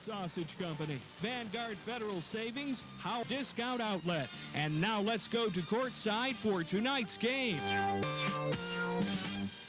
Sausage Company, Vanguard Federal Savings, How Discount Outlet. And now let's go to courtside for tonight's game.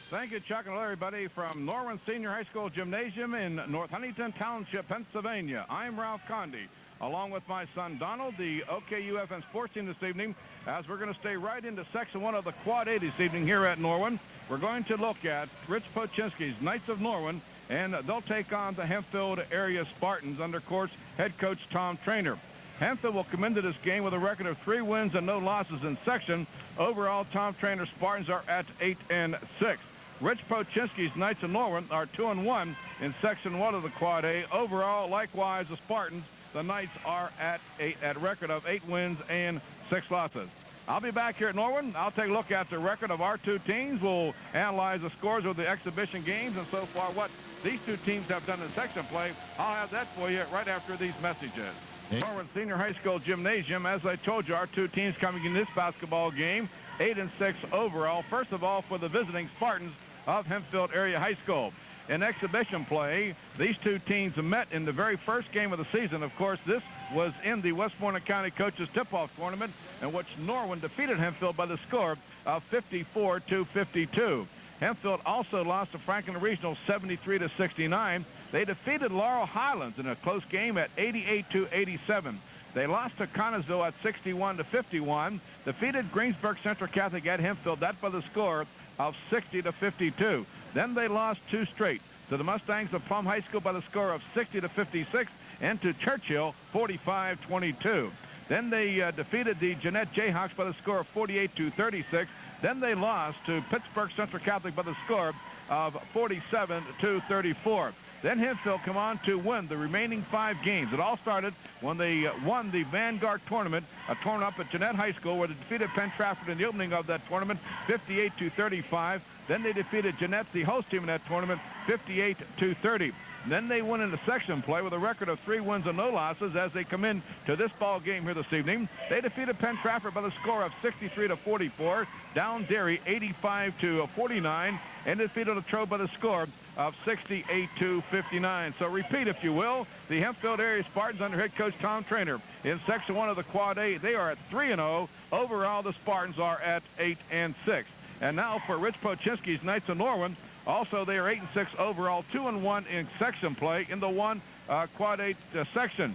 Thank you, Chuck, and hello, everybody, from Norwin Senior High School Gymnasium in North Huntington Township, Pennsylvania. I'm Ralph Conde, along with my son Donald, the OKUFN sports team this evening, as we're going to stay right into Section 1 of the Quad A this evening here at Norwin. We're going to look at Rich Pochinski's Knights of Norwin, and they'll take on the Hempfield area Spartans under course head coach Tom Trainer. Hempfield will come into this game with a record of 3 wins and no losses in section. Overall, Tom Trainer Spartans are at 8-6. Rich Pochinski's Knights of Norwin are 2-1 in Section 1 of the Quad A. Overall, likewise, the Spartans, the Knights, are at a record of 8 wins and 6 losses. I'll be back here at Norwin. I'll take a look at the record of our two teams. We'll analyze the scores of the exhibition games and so far what these two teams have done in section play. I'll have that for you right after these messages. Norwin Senior High School Gymnasium, as I told you, our two teams coming in this basketball game, 8-6 overall. First of all, for the visiting Spartans of Hempfield Area High School. In exhibition play, these two teams met in the very first game of the season. Of course, this was in the Westmoreland County Coaches Tip-Off Tournament, in which Norwin defeated Hempfield by the score of 54-52. Hempfield also lost to Franklin Regional 73-69. They defeated Laurel Highlands in a close game at 88-87. They lost to Connersville at 61-51. Defeated Greensburg Central Catholic at Hempfield, that by the score of 60-52. Then they lost 2 straight to the Mustangs of Plum High School by the score of 60-56 and to Churchill 45-22. Then they defeated the Jeanette Jayhawks by the score of 48-36. Then they lost to Pittsburgh Central Catholic by the score of 47-34. Then Hempfield come on to win the remaining 5 games. It all started when they won the Vanguard tournament, a tournament up at Jeanette High School, where they defeated Penn Trafford in the opening of that tournament, 58-35. Then they defeated Jeanette, the host team in that tournament, 58-30. Then they went into section play with a record of 3 wins and no losses as they come in to this ball game here this evening. They defeated Penn Trafford by the score of 63-44, down Derry 85-49, and defeated Latrobe by the score of 68-59. So repeat, if you will, the Hempfield area Spartans under head coach Tom Trainer in Section 1 of the Quad A. They are at 3-0. Overall, the Spartans are at 8-6. And now for Rich Pochinski's Knights of Norwin. Also, they are 8-6 overall, 2-1 in section play in the Quad 8 section.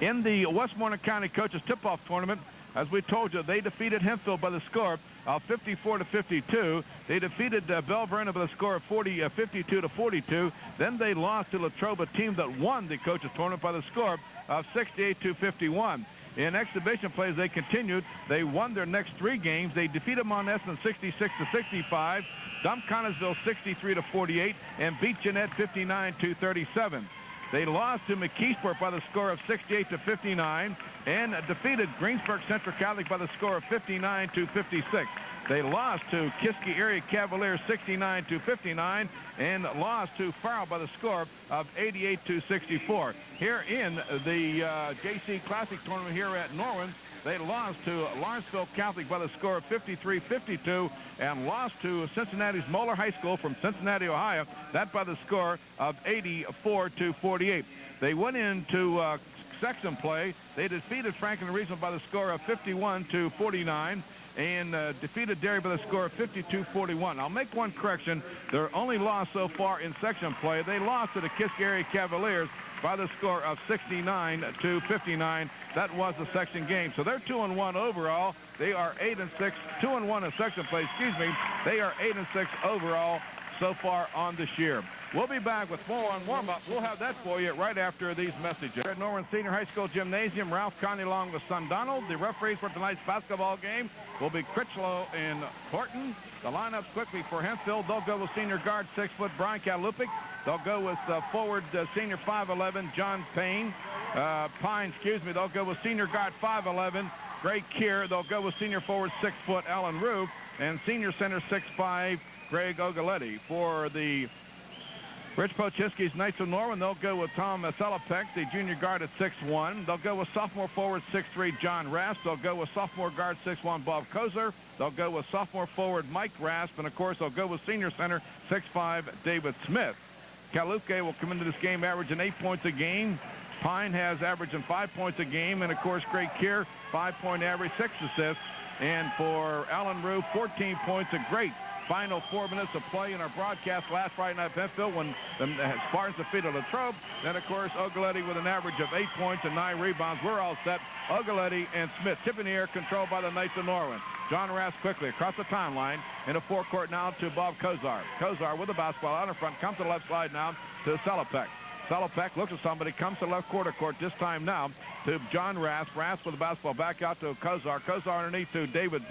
In the Westmoreland County Coaches Tip-Off Tournament, as we told you, they defeated Hempfield by the score of 54-52. They defeated Belle Vernon by the score of 52-42. Then they lost to Latrobe, a team that won the Coaches Tournament by the score of 68-51. In exhibition plays, they continued. They won their next 3 games. They defeated Monessen 66-65, dumped Connersville 63-48, and beat Jeanette 59-37. They lost to McKeesport by the score of 68-59 and defeated Greensburg Central Catholic by the score of 59-56. They lost to Kiski Area Cavaliers 69-59 and lost to Farrell by the score of 88-64. Here in the JC Classic tournament here at Norwin, they lost to Lawrenceville Catholic by the score of 53-52 and lost to Cincinnati's Moeller High School from Cincinnati, Ohio, that by the score of 84-48. They went into section play. They defeated Franklin Regional by the score of 51-49 and defeated Derry by the score of 52-41. I'll make one correction. Their only loss so far in section play, they lost to the Kiski Area Cavaliers by the score of 69-59. That was the section game. So they're 2-1 overall. They are 8-6, 2-1 in section play, excuse me. They are 8-6 overall so far on this year. We'll be back with more on warm-up. We'll have that for you right after these messages. At Norwin Senior High School Gymnasium, Ralph Conde along with son Donald. The referees for tonight's basketball game will be Critchlow and Horton. The lineups quickly for Hempfield. They'll go with senior guard 6-foot Brian Kalupic. They'll go with forward senior 5'11 John Pine. They'll go with senior guard 5'11 Greg Keir. They'll go with senior forward 6-foot Alan Roof and senior center 6'5 Greg Ogaletti. For the Rich Pochinski's Knights of Norwin, they'll go with Tom Selipek, the junior guard at 6'1". They'll go with sophomore forward 6'3 John Rasp. They'll go with sophomore guard 6'1 Bob Kozer. They'll go with sophomore forward Mike Rasp. And, of course, they'll go with senior center 6'5 David Smith. Kaluke will come into this game averaging 8 points a game. Pine has averaging 5 points a game. And, of course, Greg Keir, 5-point average, 6 assists. And for Alan Rue, 14 points, a great final 4 minutes of play in our broadcast last Friday night at Hempfield when the Spartans defeated Latrobe. Then, of course, Ogaletti with an average of 8 points and 9 rebounds. We're all set. Ogaletti and Smith tipping the air, controlled by the Knights of Norwin. John Rass quickly across the timeline in a forecourt now to Bob Kozar. Kozar with the basketball out in front, comes to the left side now to Selopek. Selopek looks at somebody, comes to the left quarter court this time now to John Rass. Rass with the basketball back out to Kozar. Kozar underneath to David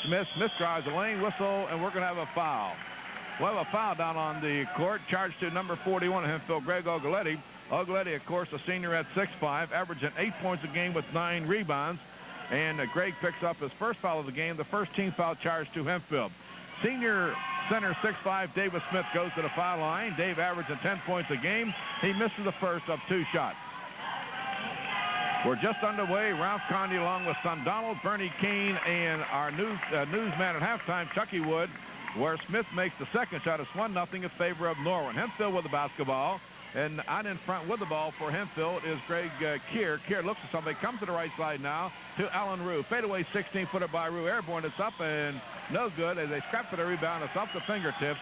Smith. Smith drives the lane, whistle, and we're going to have a foul. We'll have a foul down on the court, charged to number 41 of Hempfield, Greg Ogaletti. Ogaletti, of course, a senior at 6'5", averaging 8 points a game with 9 rebounds. And Greg picks up his first foul of the game, the first team foul charge to Hempfield. Senior center 6'5", David Smith goes to the foul line. Dave averaging 10 points a game. He misses the first of 2 shots. We're just underway. Ralph Conde along with son Donald, Bernie Keene, and our newsman at halftime, Chucky Wood, where Smith makes the second shot. It's 1-0 in favor of Norwin. Hempfield with the basketball. And out in front with the ball for Hempfield is Greg Keir. Keir looks at somebody, comes to the right side now to Alan Rue. Fadeaway 16-footer by Rue. Airborne, it's up and no good as they scrap for the rebound. It's off the fingertips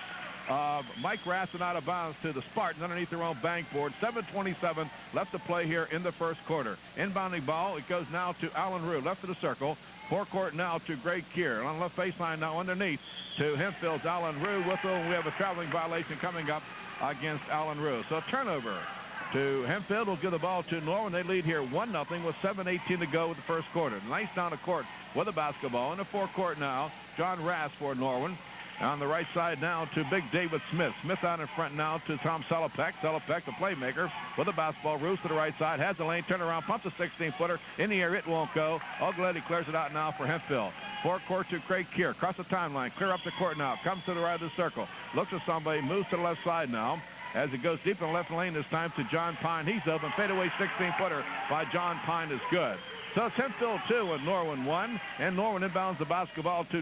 of Mike Rassin out of bounds to the Spartans underneath their own bank board. 7:27 left to play here in the first quarter. Inbounding ball, it goes now to Alan Rue, left of the circle. Forecourt now to Greg Keir. On the left baseline now underneath to Hempfield's Alan Rue. Whistle, and we have a traveling violation coming up against Alan Rue. So turnover to Hempfield will give the ball to Norwin. They lead here 1-0 with 7:18 to go with the first quarter. Nice down the court with the basketball. In the forecourt now, John Rass for Norwin. On the right side now to big David Smith. Smith out in front now to Tom Selopek. Selopek, the playmaker, with the basketball. Roos to the right side, has the lane, turn around, pumps a 16-footer. In the air, it won't go. Ogaletti clears it out now for Hempfield. Forecourt to Craig Keir. Across the timeline, clear up the court now. Comes to the right of the circle. Looks at somebody, moves to the left side now. As it goes deep in the left lane this time to John Pine. He's open. Fadeaway 16-footer by John Pine is good. So it's Hempfield 2 and Norwin 1. And Norwin inbounds the basketball to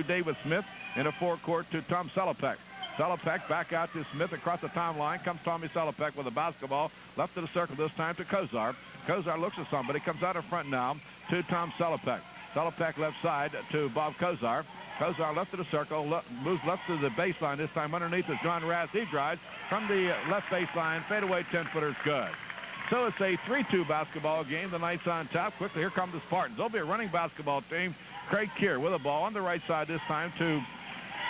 David Smith in a forecourt to Tom Selopek. Selopek back out to Smith across the timeline. Comes Tommy Selopek with the basketball. Left of the circle this time to Kozar. Kozar looks at somebody. Comes out in front now to Tom Selopek. Selopek left side to Bob Kozar. Kozar left of the circle. Moves left to the baseline. This time underneath is John Rass. He drives from the left baseline. Fadeaway 10-footer is good. So it's a 3-2 basketball game. The Knights on top. Quickly, here come the Spartans. They'll be a running basketball team. Craig Keir with the ball on the right side this time to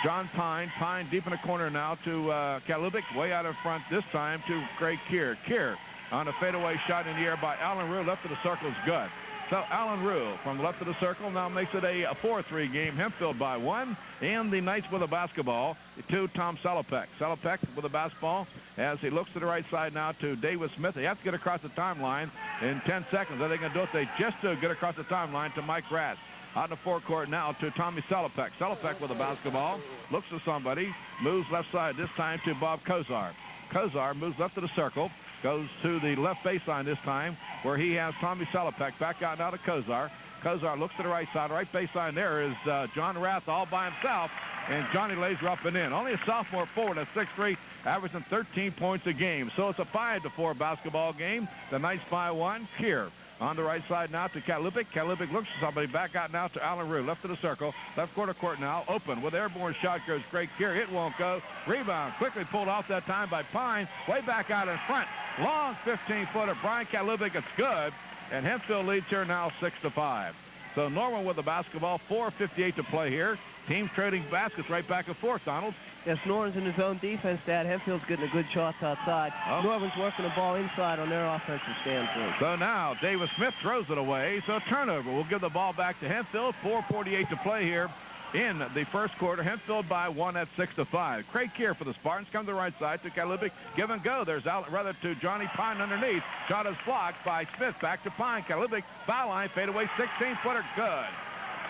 John Pine. Pine deep in the corner now to Kalubic. Way out in front this time to Craig Keir. Keir on a fadeaway shot in the air by Alan Rue. Left of the circle is good. So Alan Rue from the left of the circle now makes it a 4-3 game. Hempfield by 1. And the Knights with a basketball to Tom Selopek. Selopek with the basketball as he looks to the right side now to David Smith. They have to get across the timeline in 10 seconds. Are they going to do it? They just do get across the timeline to Mike Rass. Out in the forecourt now to Tommy Selopek. Selopek with the basketball. Looks to somebody. Moves left side this time to Bob Kozar. Kozar moves left to the circle. Goes to the left baseline this time where he has Tommy Selopek back out now to Kozar. Kozar looks to the right side. Right baseline there is John Rath all by himself. And Johnny lays her up and in. Only a sophomore forward at 6'3", averaging 13 points a game. So it's a 5-4 basketball game. The Knights by 1. Keir on the right side now to Kalubic. Kalubic looks for somebody. Back out now to Alan Rue. Left of the circle. Left quarter court now. Open with airborne shot goes Greg Keir. It won't go. Rebound quickly pulled off that time by Pine. Way back out in front. Long 15-footer. Brian Kalubic. It's good. And Hempfield leads here now 6-5. So Norwin with the basketball. 4:58 to play here. Team trading baskets right back and forth, Donald. Yes, Norwin's in his own defense, Dad. Hempfield's getting a good shot outside. Oh. Norwin's working the ball inside on their offensive standpoint. So now Davis Smith throws it away. So turnover. We'll give the ball back to Hempfield. 4:48 to play here in the first quarter. Hempfield by 1 at 6-5. Craig Keir for the Spartans. Come to the right side to Kalubic. Give and go. There's out rather to Johnny Pine underneath. Shot is blocked by Smith. Back to Pine. Kalubic foul line. Fadeaway 16-footer. Good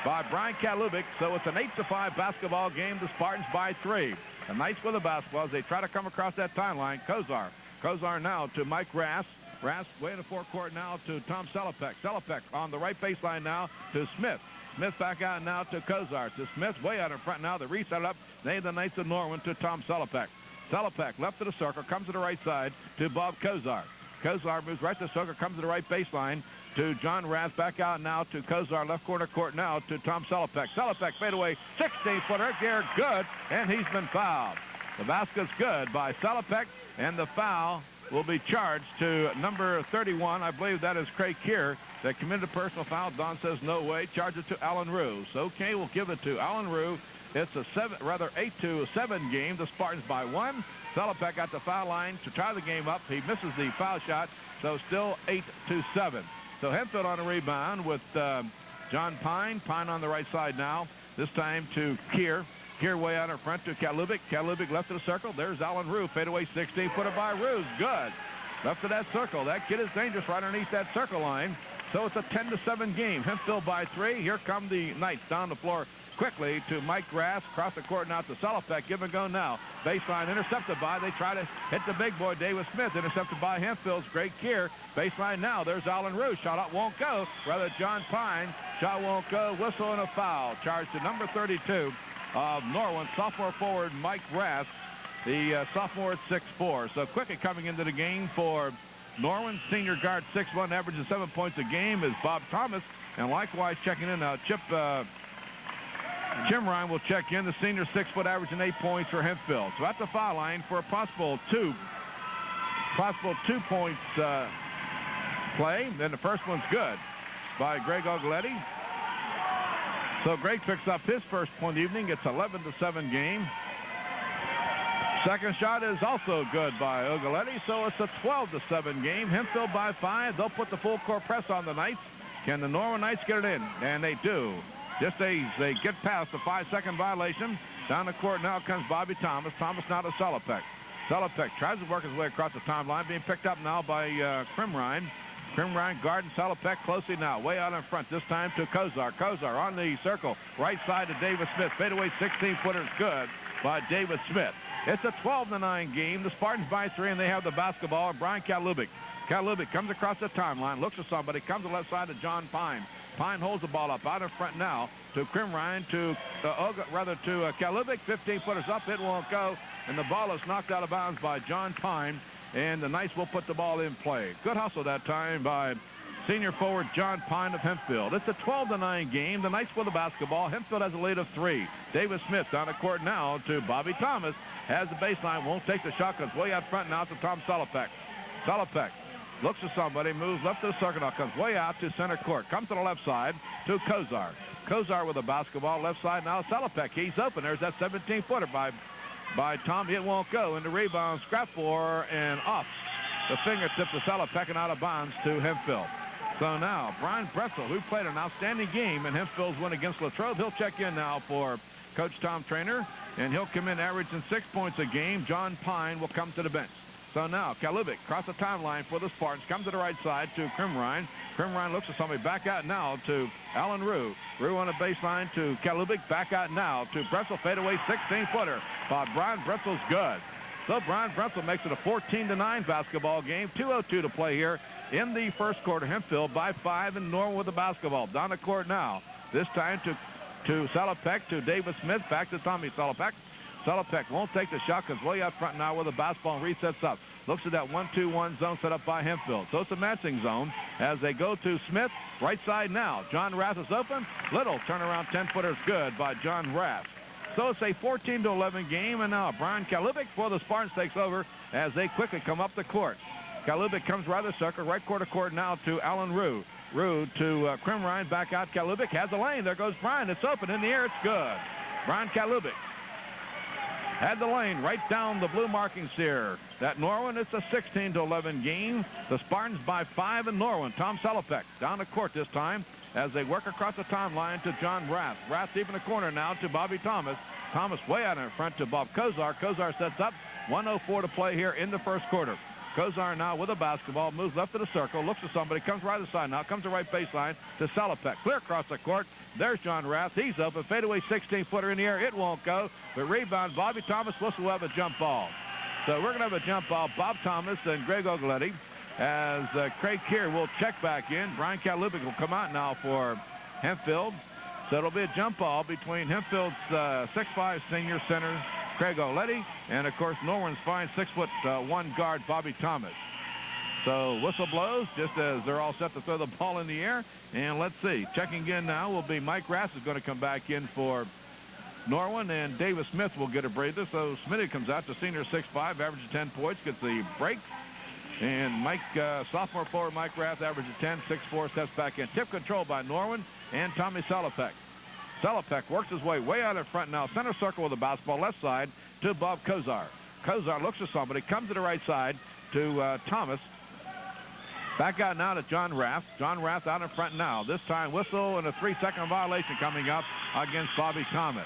by Brian Kalubic. So it's an 8-5 basketball game. The Spartans by 3. The Knights with the basketball as they try to come across that timeline. Kozar. Kozar now to Mike Rass. Rass way in the forecourt now to Tom Selopek. Selopek on the right baseline now to Smith. Smith back out now to Kozar. To Smith way out in front now. The reset up. They the Knights of Norwin to Tom Selopek. Salopek left to the circle, comes to the right side to Bob Kozar. Kozar moves right to the circle, comes to the right baseline to John Rath. Back out now to Kozar, left corner court now to Tom Salopek. Salopek fadeaway, 16-footer, here, good, and he's been fouled. The basket's good by Salopek, and the foul will be charged to number 31. I believe that is Craig Keir that committed a personal foul. Don says no way. Charge it to Alan Rue. So okay, we'll give it to Alan Rue. It's a 8-7 game. The Spartans by 1. Salopek got the foul line to tie the game up. He misses the foul shot, so still 8-7. So Hempfield on a rebound with John Pine. Pine on the right side now. This time to Keir. Keir way out in front to Kalubik. Kalubik left of the circle. There's Alan Rue. Fadeaway 16-footer by Rue. Good. Left of that circle. That kid is dangerous right underneath that circle line. So it's a 10-7 game. Hempfield by 3. Here come the Knights down the floor quickly to Mike Grass. Across the court now to Salopek. Give and go now. Baseline intercepted by. They try to hit the big boy, Davis Smith. Intercepted by Hempfield's Greg Keir. Baseline now. There's Alan Rue. Shot up won't go. Rather John Pine. Shot won't go. Whistle and a foul. Charged to number 32 of Norwin. Sophomore forward Mike Grass. The sophomore at 6'4". So quickly coming into the game for Norwin. Senior guard 6'1", averages 7 points a game is Bob Thomas. And likewise checking in now Jim Ryan will check in. The senior 6-foot averaging 8 points for Hempfield. So at the foul line for a possible 2 points play. Then the first one's good by Greg Ogletti. So Greg picks up his first point of the evening. It's 11-7 game. Second shot is also good by Ogletti. So it's a 12-7 game. Hempfield by 5. They'll put the full court press on the Knights. Can the Norwin Knights get it in? And they do. Just as they get past the 5-second violation. Down the court now comes Bobby Thomas. Thomas now to Salopek. Salopek tries to work his way across the timeline. Being picked up now by Krimrine. Krimrine guarding Salopek closely now. Way out in front. This time to Kozar. Kozar on the circle. Right side to Davis Smith. Fadeaway 16-footer good by Davis Smith. It's a 12-9 game. The Spartans by 3, and they have the basketball. And Brian Kalubik. Kalubik comes across the timeline. Looks at somebody. Comes to the left side to John Pine. Pine holds the ball up out in front now to Krimrine, to Kalubik. 15-footers up. It won't go. And the ball is knocked out of bounds by John Pine. And the Knights will put the ball in play. Good hustle that time by senior forward John Pine of Hempfield. It's a 12-9 game. The Knights with the basketball. Hempfield has a lead of 3. Davis Smith down the court now to Bobby Thomas. Has the baseline. Won't take the shot. Comes way out front now to Tom Salopek. Salopek looks at somebody. Moves left to the circle. Now comes way out to center court. Comes to the left side to Kozar. Kozar with the basketball. Left side now Salopek. He's open. There's that 17-footer by Tom. It won't go. And the rebound scrap for and off the fingertips of Salopek and out of bounds to Hempfield. So now Brian Bretzel, who played an outstanding game in Hempfield's win against Latrobe, he'll check in now for Coach Tom Trainer, and he'll come in averaging 6 points a game. John Pine will come to the bench. So now Kalubik across the timeline for the Spartans. Comes to the right side to Krimrine. Krimrine looks at somebody. Back out now to Alan Rue. Rue on the baseline to Kalubik. Back out now to Bretzel. Fadeaway 16-footer. Brian Bretzel's good. So Brian Bretzel makes it a 14-9 basketball game. 2:02 to play here in the first quarter. Hempfield by 5 and Norwin with the basketball. Down the court now. This time to Salopek, to Davis Smith. Back to Tommy Salopek. Salopek won't take the shot because way out front now with the basketball and resets up. Looks at that 1-2-1 zone set up by Hempfield. So it's a matching zone as they go to Smith. Right side now. John Rath is open. Little turnaround 10-footers good by John Rath. So it's a 14-11 game. And now Brian Kalubik for the Spartans takes over as they quickly come up the court. Kalubik comes right of the circle. Right quarter court now to Alan Rue. Rue to Krimrine. Back out. Kalubik has a lane. There goes Brian. It's open in the air. It's good. Brian Kalubik had the lane right down the blue markings here. That Norwin, it's a 16-11 game. The Spartans by 5 in Norwin. Tom Salopek down the court this time as they work across the timeline to John Rath. Rath deep in the corner now to Bobby Thomas. Thomas way out in front to Bob Kozar. Kozar sets up. 1:04 to play here in the first quarter. Kozar now with a basketball, moves left to the circle, looks at somebody, comes right to the side now, comes to right baseline to Salopek. Clear across the court. There's John Rath. He's open. Fadeaway 16-footer in the air. It won't go. But rebound, Bobby Thomas will have a jump ball. So we're going to have a jump ball. Bob Thomas and Greg Ogletti as Craig Keir will check back in. Brian Kalubik will come out now for Hempfield. So it'll be a jump ball between Hempfield's 6'5" senior center Craig O'Letty, and of course Norwin's fine 6'1" guard Bobby Thomas. So whistle blows just as they're all set to throw the ball in the air. And let's see, checking in now will be Mike Rass is going to come back in for Norwin, and Davis Smith will get a breather. So Smitty comes out to senior 6'5", averages 10 points, gets the break. And sophomore forward Mike Rath averages 10, 6'4", steps back in. Tip control by Norwin and Tommy Salopek. Salopek works his way out in front now. Center circle with the basketball, left side to Bob Kozar. Kozar looks for somebody, comes to the right side to Thomas. Back out now to John Rath. John Rath out in front now. This time whistle and a 3-second violation coming up against Bobby Thomas.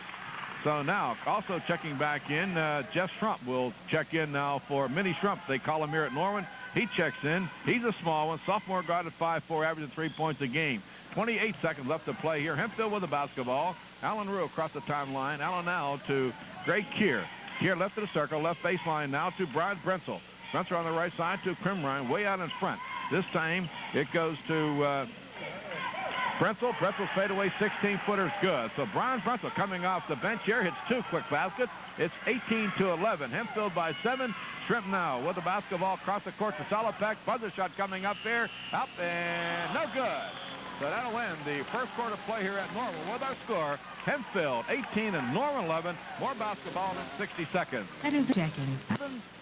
So now also checking back in, Jeff Schrump will check in now for Minnie Schrump. They call him here at Norwin. He checks in. He's a small one. Sophomore guard at 5'4", averaging 3 points a game. 28 seconds left to play here. Hempfield with the basketball. Alan Rue across the timeline. Allen now to Greg Keir. Keir left of the circle, left baseline now to Brian Brentzel. Brentzel on the right side to Krimrine, way out in front. This time it goes to Brentzel. Brentzel's fadeaway 16-footer is good. So Brian Brentzel coming off the bench here hits 2 quick baskets. It's 18-11. Hempfield by 7. Shrimp now with the basketball across the court to Salopek. Buzzer shot coming up there. Up and no good. So that'll end the first quarter play here at Norwin with our score. Hempfield 18 and Norwin 11. More basketball in 60 seconds. That is checking.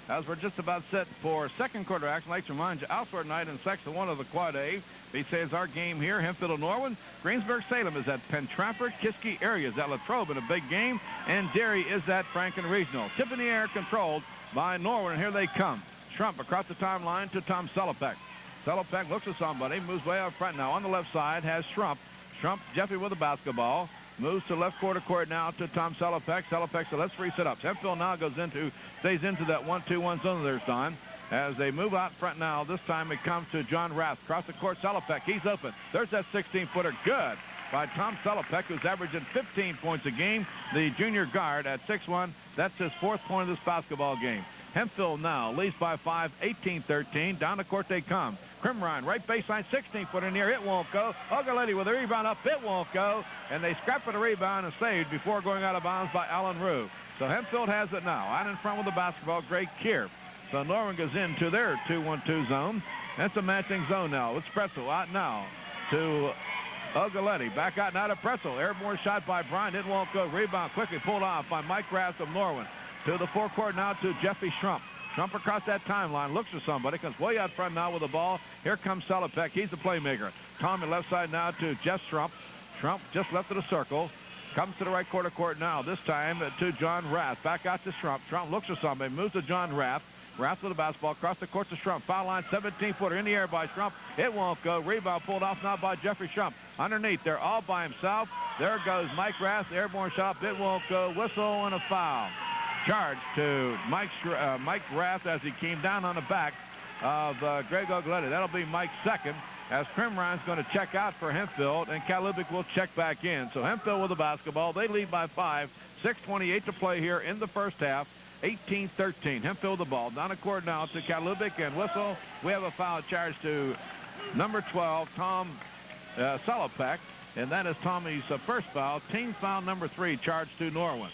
As we're just about set for second quarter action, I'd like to remind you, Alfred night in Section 1 of the Quad A. He says our game here, Hempfield and Norwin. Greensburg-Salem is at Penn Trafford. Kiski area is at Latrobe in a big game. And Derry is at Franklin Regional. Tip in the air controlled by Norwin, and here they come. Schrump across the timeline to Tom Salopek. Salopek looks at somebody, moves way out front now. On the left side has Schrump. Schrump, Jeffy with the basketball. Moves to left quarter court now to Tom Salopek. Salopek, so let's 3 sit-ups. Hempfield now stays into that 1-2-1 zone there's Don. As they move out front now, this time it comes to John Rath. Across the court, Salopek, he's open. There's that 16-footer, good by Tom Salopek, who's averaging 15 points a game. The junior guard at 6'1", that's his 4th point of this basketball game. Hempfield now leads by 5, 18-13. Down the court they come. Krimrine, right baseline, 16-footer in the air. It won't go. Ogaletti with a rebound up. It won't go. And they scrap for the rebound and saved before going out of bounds by Alan Rue. So Hempfield has it now. Out in front with the basketball, Greg Keir. So Norwin goes into their 2-1-2 zone. That's a matching zone now. It's Pretzel out now to Ogaletti. Back out now to Pretzel. Airborne shot by Bryant. It won't go. Rebound quickly pulled off by Mike Rath of Norwin. To the forecourt now to Jeffy Schrump. Schrump across that timeline, looks for somebody, comes way out front now with the ball. Here comes Salopek. He's the playmaker. Tommy left side now to Jeff Schrump. Schrump just left of the circle. Comes to the right quarter court now, this time to John Rath. Back out to Schrump. Schrump looks for somebody, moves to John Rath. Rath with the basketball across the court to Schrump. Foul line, 17-footer in the air by Schrump. It won't go. Rebound pulled off now by Jeffrey Schrump. Underneath, they're all by himself. There goes Mike Rath. Airborne shot. It won't go. Whistle and a foul. Charge to Mike Rath as he came down on the back of Greg Ogaletti. That'll be Mike's second, as Krimrine's going to check out for Hempfield, and Kalubic will check back in. So Hempfield with the basketball. They lead by 5. 6:28 to play here in the first half. 18-13. Hempfield the ball. Down the court now to Kalubic, and whistle. We have a foul charge to number 12, Tom Salopek, and that is Tommy's first foul. Team foul number 3 charged to Norwin.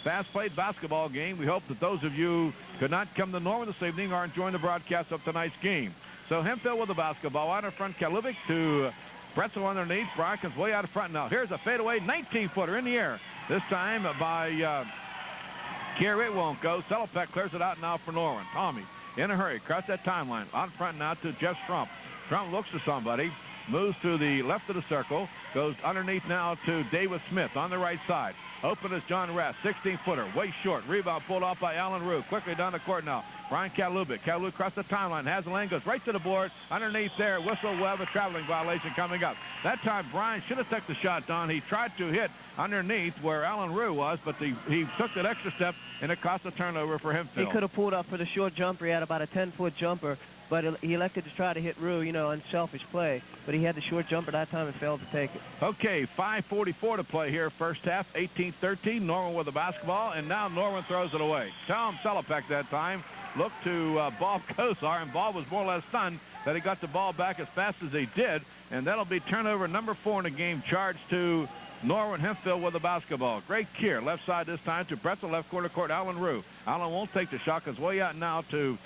Fast-played basketball game. We hope that those of you who could not come to Norwin this evening are enjoying the broadcast of tonight's game. So Hempfield with the basketball out in front. Kalubic to Pretzel underneath. Bryant comes way out in front now. Here's a fadeaway 19-footer in the air. This time by Keir. It won't go. Salopek clears it out now for Norwin. Tommy in a hurry. Across that timeline. Out front now to Jeff Schrump. Schrump looks to somebody. Moves to the left of the circle. Goes underneath now to David Smith on the right side. Open is John Rath, 16-footer, way short. Rebound pulled off by Alan Rue. Quickly down the court now. Brian Kalubic. Kalubic across the timeline. Has the lane, goes right to the board. Underneath there, whistle, will have a traveling violation coming up. That time, Brian should have took the shot, Don. He tried to hit underneath where Alan Rue was, but he took that extra step, and it cost a turnover for Hempfield. He could have pulled up for the short jumper. He had about a 10-foot jumper, but he elected to try to hit Rue, unselfish play. But he had the short jumper that time and failed to take it. Okay, 5:44 to play here, first half, 18-13. Norwin with the basketball, and now Norwin throws it away. Tom Salopek that time looked to Bob Kozar, and Bob was more or less stunned that he got the ball back as fast as he did, and that'll be turnover number 4 in the game, charged to Norwin Hempfield with the basketball. Greg Keir, left side this time to Pretzel, left corner court, Allen Rue. Allen won't take the shot, goes way out now to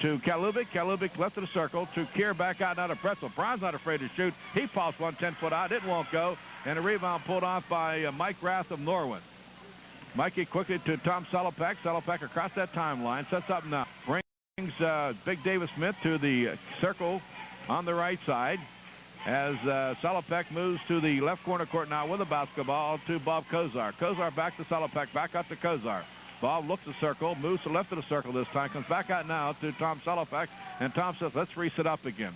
Kalubic. Kalubic left of the circle to Keir, back out now to Pretzel. Brown's not afraid to shoot. He pops one 10-foot out. It won't go. And a rebound pulled off by Mike Rath of Norwin. Mikey quickly to Tom Salopek. Salopek across that timeline. Sets up now. Brings Big Davis Smith to the circle on the right side. As Salopek moves to the left corner court now with the basketball to Bob Kozar. Kozar back to Salopek, back out to Kozar. Bob looks the circle, moves to the left of the circle this time, comes back out now to Tom Salopek, and Tom says, let's reset up again.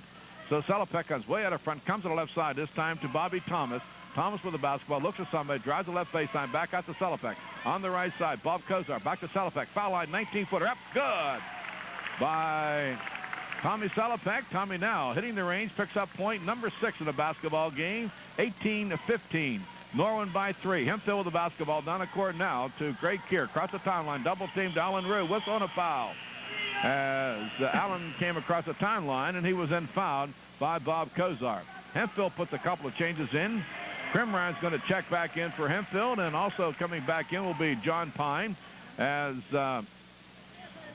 So Salopek comes way out of front, comes to the left side this time to Bobby Thomas. Thomas with the basketball, looks at somebody, drives the left baseline, back out to Salopek. On the right side, Bob Kozar, back to Salopek, foul line, 19-footer, up, good by Tommy Salopek. Tommy now hitting the range, picks up point number 6 in the basketball game, 18-15. Norwin by 3. Hempfield with the basketball down the court now to Greg Keir. Across the timeline, double teamed Allen Rue. Whistle on a foul. As Allen came across the timeline, and he was then fouled by Bob Kozar. Hempfield puts a couple of changes in. Krimrein's going to check back in for Hempfield, and also coming back in will be John Pine as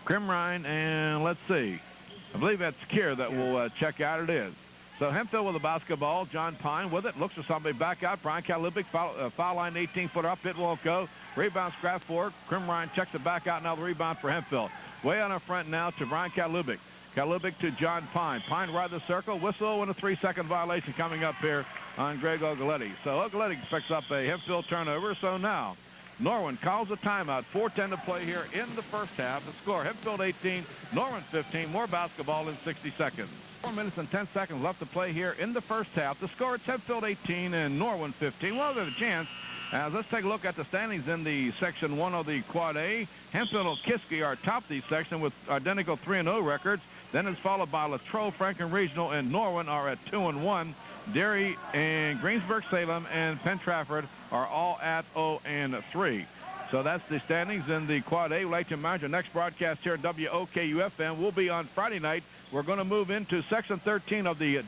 Krimrein, and let's see. I believe that's Keir that will check out. It is. So Hempfield with the basketball. John Pine with it. Looks for somebody back out. Brian Kalubic, foul line, 18-footer up. It won't go. Rebound scrap for Krimrein. Checks it back out. Now the rebound for Hempfield. Way on the front now to Brian Kalubic. Kalubic to John Pine. Pine right of the circle. Whistle and a 3-second violation coming up here on Greg Ogletti. So Ogletti picks up a Hempfield turnover. So now Norwin calls a timeout. 4:10 to play here in the first half. The score, Hempfield 18, Norwin 15. More basketball in 60 seconds. 4 minutes and 10 seconds left to play here in the first half. The score, it's Hempfield 18 and Norwin 15. Well, there's a chance. Let's take a look at the standings in the Section 1 of the Quad A. Hempfield and Kiski are top the section with identical 3-0 records. Then it's followed by Latrobe, Franklin Regional, and Norwin are at 2-1. Derry and Greensburg, Salem, and Penn Trafford are all at 0-3. So that's the standings in the Quad A. We'd like to remind you, next broadcast here at WOKU-FM will be on Friday night. We're going to move into Section 13 of the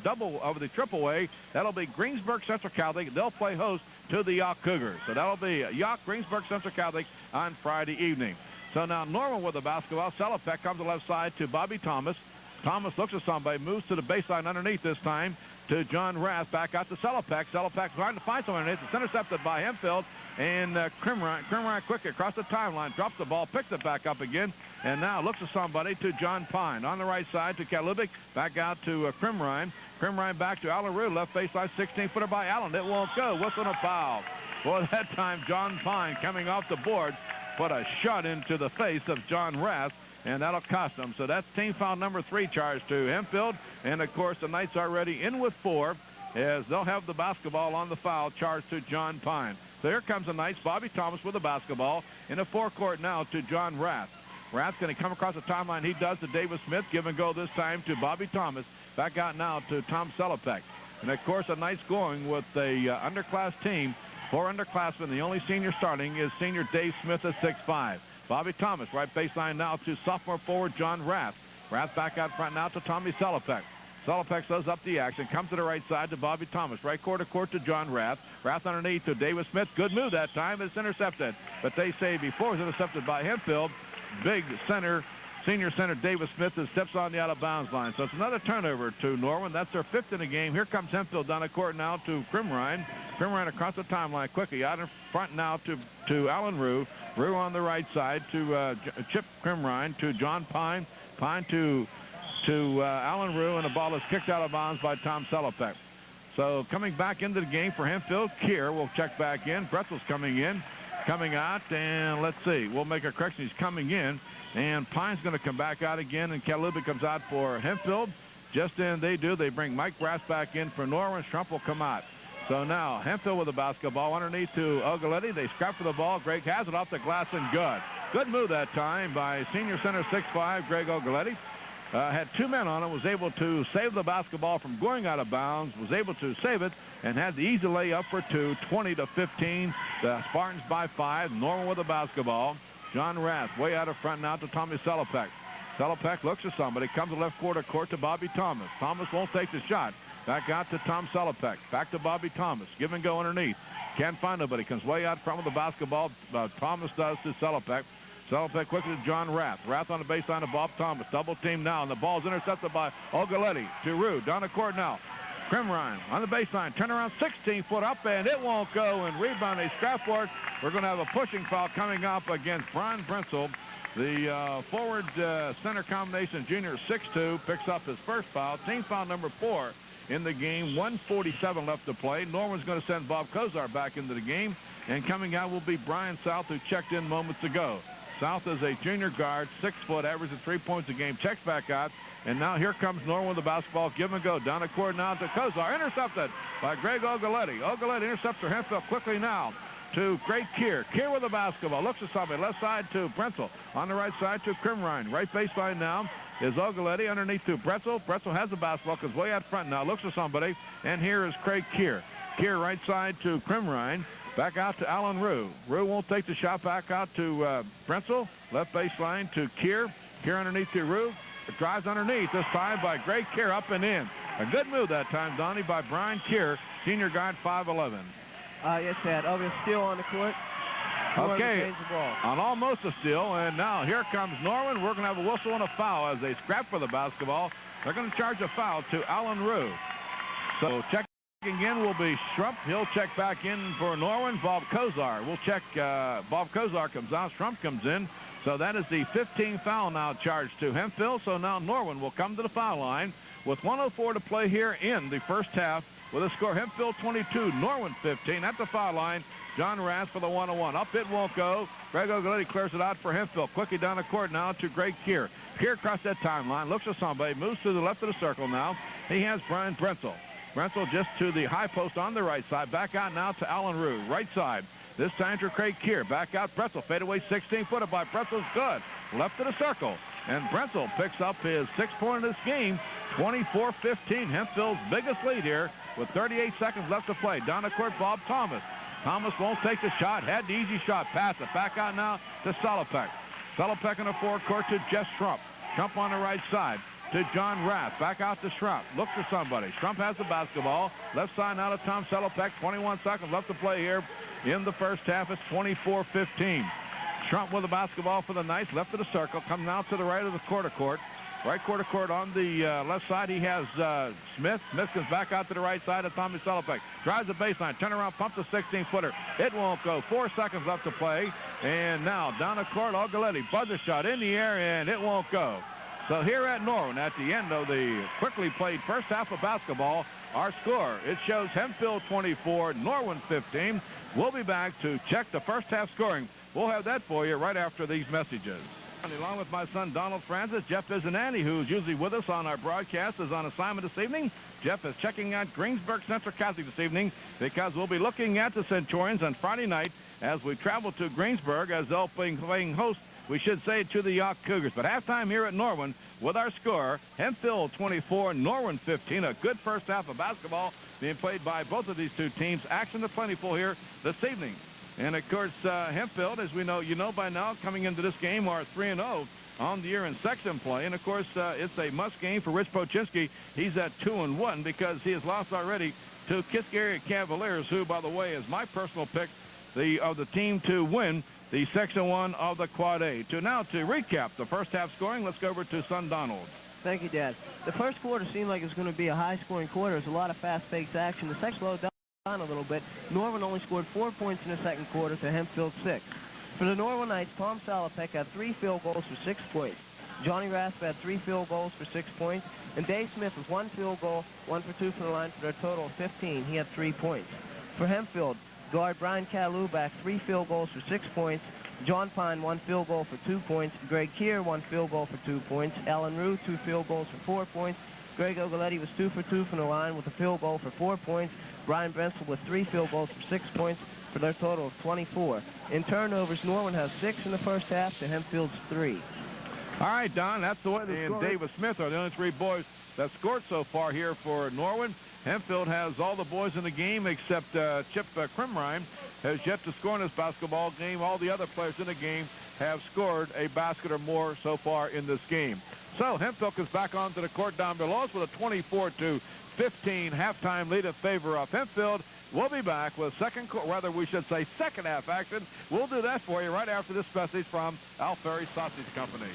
Triple A. That'll be Greensburg Central Catholic. They'll play host to the Yawk Cougars. So that'll be Yawk, Greensburg Central Catholic on Friday evening. So now Norwin with the basketball. Salopek comes to the left side to Bobby Thomas. Thomas looks at somebody, moves to the baseline underneath this time to John Rath. Back out to Salopek. Salopek's trying to find someone underneath. It's intercepted by Hempfield. And Krimrein quickly across the timeline, drops the ball, picks it back up again, and now looks at somebody to John Pine. On the right side to Kalubic, back out to Krimrein. Krimrein back to Allen Rue, left baseline, 16-footer by Allen. It won't go. Whistle and a foul. Boy, that time John Pine coming off the board put a shot into the face of John Rath, and that'll cost them. So that's team foul number 3 charged to Hempfield, and of course the Knights are already in with 4 as they'll have the basketball on the foul charged to John Pine. So here comes the Knights. Bobby Thomas with the basketball in the forecourt now to John Rath. Rath's going to come across the timeline. He does to Davis Smith. Give and go this time to Bobby Thomas. Back out now to Tom Salopek. And, of course, the Knights going with a underclass team. 4 underclassmen. The only senior starting is senior Dave Smith at 6'5". Bobby Thomas right baseline now to sophomore forward John Rath. Rath back out front now to Tommy Salopek. Salopek slows up the action, comes to the right side to Bobby Thomas. Right court to court to John Rath. Rath underneath to Davis Smith. Good move that time. It's intercepted. But they say before it's intercepted by Hempfield, big center, senior center Davis Smith steps on the out-of-bounds line. So it's another turnover to Norwin. That's their 5th in the game. Here comes Hempfield down the court now to Krimrein. Krimrein across the timeline quickly. Out in front now to Allen Rue. Rue on the right side to Chip Krimrein to John Pine. Pine to Allen Rue, and the ball is kicked out of bounds by Tom Salopek. So coming back into the game for Hempfield, Keir will check back in. Bretzel's coming out, and let's see. We'll make a correction. He's coming in, and Pine's going to come back out again, and Kalubic comes out for Hempfield. Just then they do. They bring Mike Brass back in for Norwin. Trump will come out. So now Hempfield with the basketball underneath to Ogletti. They scrap for the ball. Greg has it off the glass and good. Good move that time by senior center 6'5", Greg Ogletti. Had 2 men on it, was able to save the basketball from going out of bounds, was able to save it, and had the easy layup for 2, 20-15. The Spartans by 5. Norwin with the basketball. John Rath way out of front now to Tommy Salopek. Salopek looks at somebody, comes to left quarter court to Bobby Thomas. Thomas won't take the shot. Back out to Tom Salopek. Back to Bobby Thomas. Give and go underneath. Can't find nobody. Comes way out front with the basketball. Thomas does to Selopek. Selopek quickly to John Rath. Rath on the baseline of Bob Thomas. Double team now, and the ball's intercepted by Ogaletti. To Rue. Down the court now. Krimrine on the baseline. Turn around 16-foot up, and it won't go. And rebound a scrap for it. We're going to have a pushing foul coming up against Brian Brentzel. The forward center combination junior 6'2", picks up his first foul. Team foul number 4 in the game. 1:47 left to play. Norwin's going to send Bob Kozar back into the game. And coming out will be Brian South, who checked in moments ago. South is a junior guard, 6 foot, averages 3 points a game. Checks back out. And now here comes Norwin with the basketball. Give and go. Down the court now to Kozar. Intercepted by Greg Ogaletti. Ogaletti intercepts for Hempfield quickly now to Greg Keir. Keir with the basketball. Looks at somebody. Left side to Brentzel. On the right side to Krimrine. Right baseline now is Ogaletti underneath to Brentzel. Brentzel has the basketball because way out front now. Looks at somebody. And here is Craig Keir. Keir right side to Krimrine. Back out to Alan Rue. Rue won't take the shot. Back out to Brentzel. Left baseline to Keir. Keir underneath to Rue. It drives underneath. This time by Greg Keir up and in. A good move that time, Donnie, by Brian Keir, senior guard, 5'11". Yes, Dad. Over steal on the court. Okay, on almost a steal, and now here comes Norwin. We're going to have a whistle and a foul as they scrap for the basketball. They're going to charge a foul to Alan Rue. So checking in will be Schrump. He'll check back in for Norwin. Bob Kozar. We'll check. Bob Kozar comes out. Schrump comes in. So that is the 15th foul now charged to Hempfield. So now Norwin will come to the foul line with 1:04 to play here in the first half with a score Hempfield 22, Norwin 15. At the foul line, John Rath for the 1-1. Up it won't go. Greg Ogaletti clears it out for Hempfield. Quickly down the court now to Greg Keir. Keir across that timeline, looks at somebody, moves to the left of the circle now. He has Brian Brentzel. Brentzel just to the high post on the right side. Back out now to Alan Rue, right side. This time to Craig Keir. Back out Brentzel. Fadeaway 16-footer by Brentzel's good. Left of the circle. And Brentzel picks up his 6th point of this game. 24-15. Hempfield's biggest lead here with 38 seconds left to play. Down the court, Bob Thomas. Thomas won't take the shot. Had the easy shot. Pass it. Back out now to Selopek. Selopek in the forecourt to Jeff Schrump. Schrump on the right side to John Rath. Back out to Schrump. Look for somebody. Schrump has the basketball. Left side now to Tom Selopek. 21 seconds left to play here in the first half. It's 24-15. Schrump with the basketball for the Knights. Left of the circle. Comes now to the right of the quarter court. Right quarter court on the left side. He has Smith. Smith comes back out to the right side of Tommy Selopek. Drives the baseline. Turn around. Pumps a 16-footer. It won't go. 4 seconds left to play. And now down the court, Ogaletti. Buzzer shot in the air, and it won't go. So here at Norwin, at the end of the quickly played first half of basketball, our score, it shows Hempfield 24, Norwin 15. We'll be back to check the first half scoring. We'll have that for you right after these messages. And along with my son, Donald Francis, Jeff Bisinanti, who's usually with us on our broadcast, is on assignment this evening. Jeff is checking out Greensburg Central Catholic this evening because we'll be looking at the Centurions on Friday night as we travel to Greensburg as they'll be playing host, we should say, to the York Cougars. But halftime here at Norwin with our score, Hempfield 24, Norwin 15. A good first half of basketball being played by both of these two teams. Action to plentiful here this evening. And, of course, Hempfield, as we know, you know by now, coming into this game are 3-0 on the year in section play. And, of course, it's a must game for Rich Pochinski. He's at 2-1 because he has lost already to Kiscari Cavaliers, who, by the way, is my personal pick of the team to win the Section 1 of the Quad A. To recap the first half scoring, let's go over to Son Donald. Thank you, Dad. The first quarter seemed like it was going to be a high-scoring quarter. There's a lot of fast-paced action. The second slowed down a little bit. Norwin only scored 4 points in the second quarter to Hempfield 6. For the Norwin Knights, Tom Selopek had 3 field goals for 6 points. Johnny Rasp had 3 field goals for 6 points. And Dave Smith with 1 field goal, 1 for 2 from the line for their total of 15. He had 3 points. For Hempfield, guard Brian Kalubak, 3 field goals for 6 points. John Pine, 1 field goal for 2 points. Greg Keir, 1 field goal for 2 points. Alan Rue, 2 field goals for 4 points. Greg Ogaletti was 2 for 2 from the line with a field goal for 4 points. Brian Brentzel with 3 field goals for 6 points for their total of 24. In turnovers, Norwin has 6 in the first half to Hempfield's 3. All right, Don, that's the way. And David Smith are the only 3 boys that scored so far here for Norwin. Hempfield has all the boys in the game except Chip Krimrine has yet to score in this basketball game. All the other players in the game have scored a basket or more so far in this game. So Hempfield is back onto the court down below us with a 24-15 halftime lead in favor of Hempfield. We'll be back with second half action. We'll do that for you right after this message from Alfieri Sausage Company.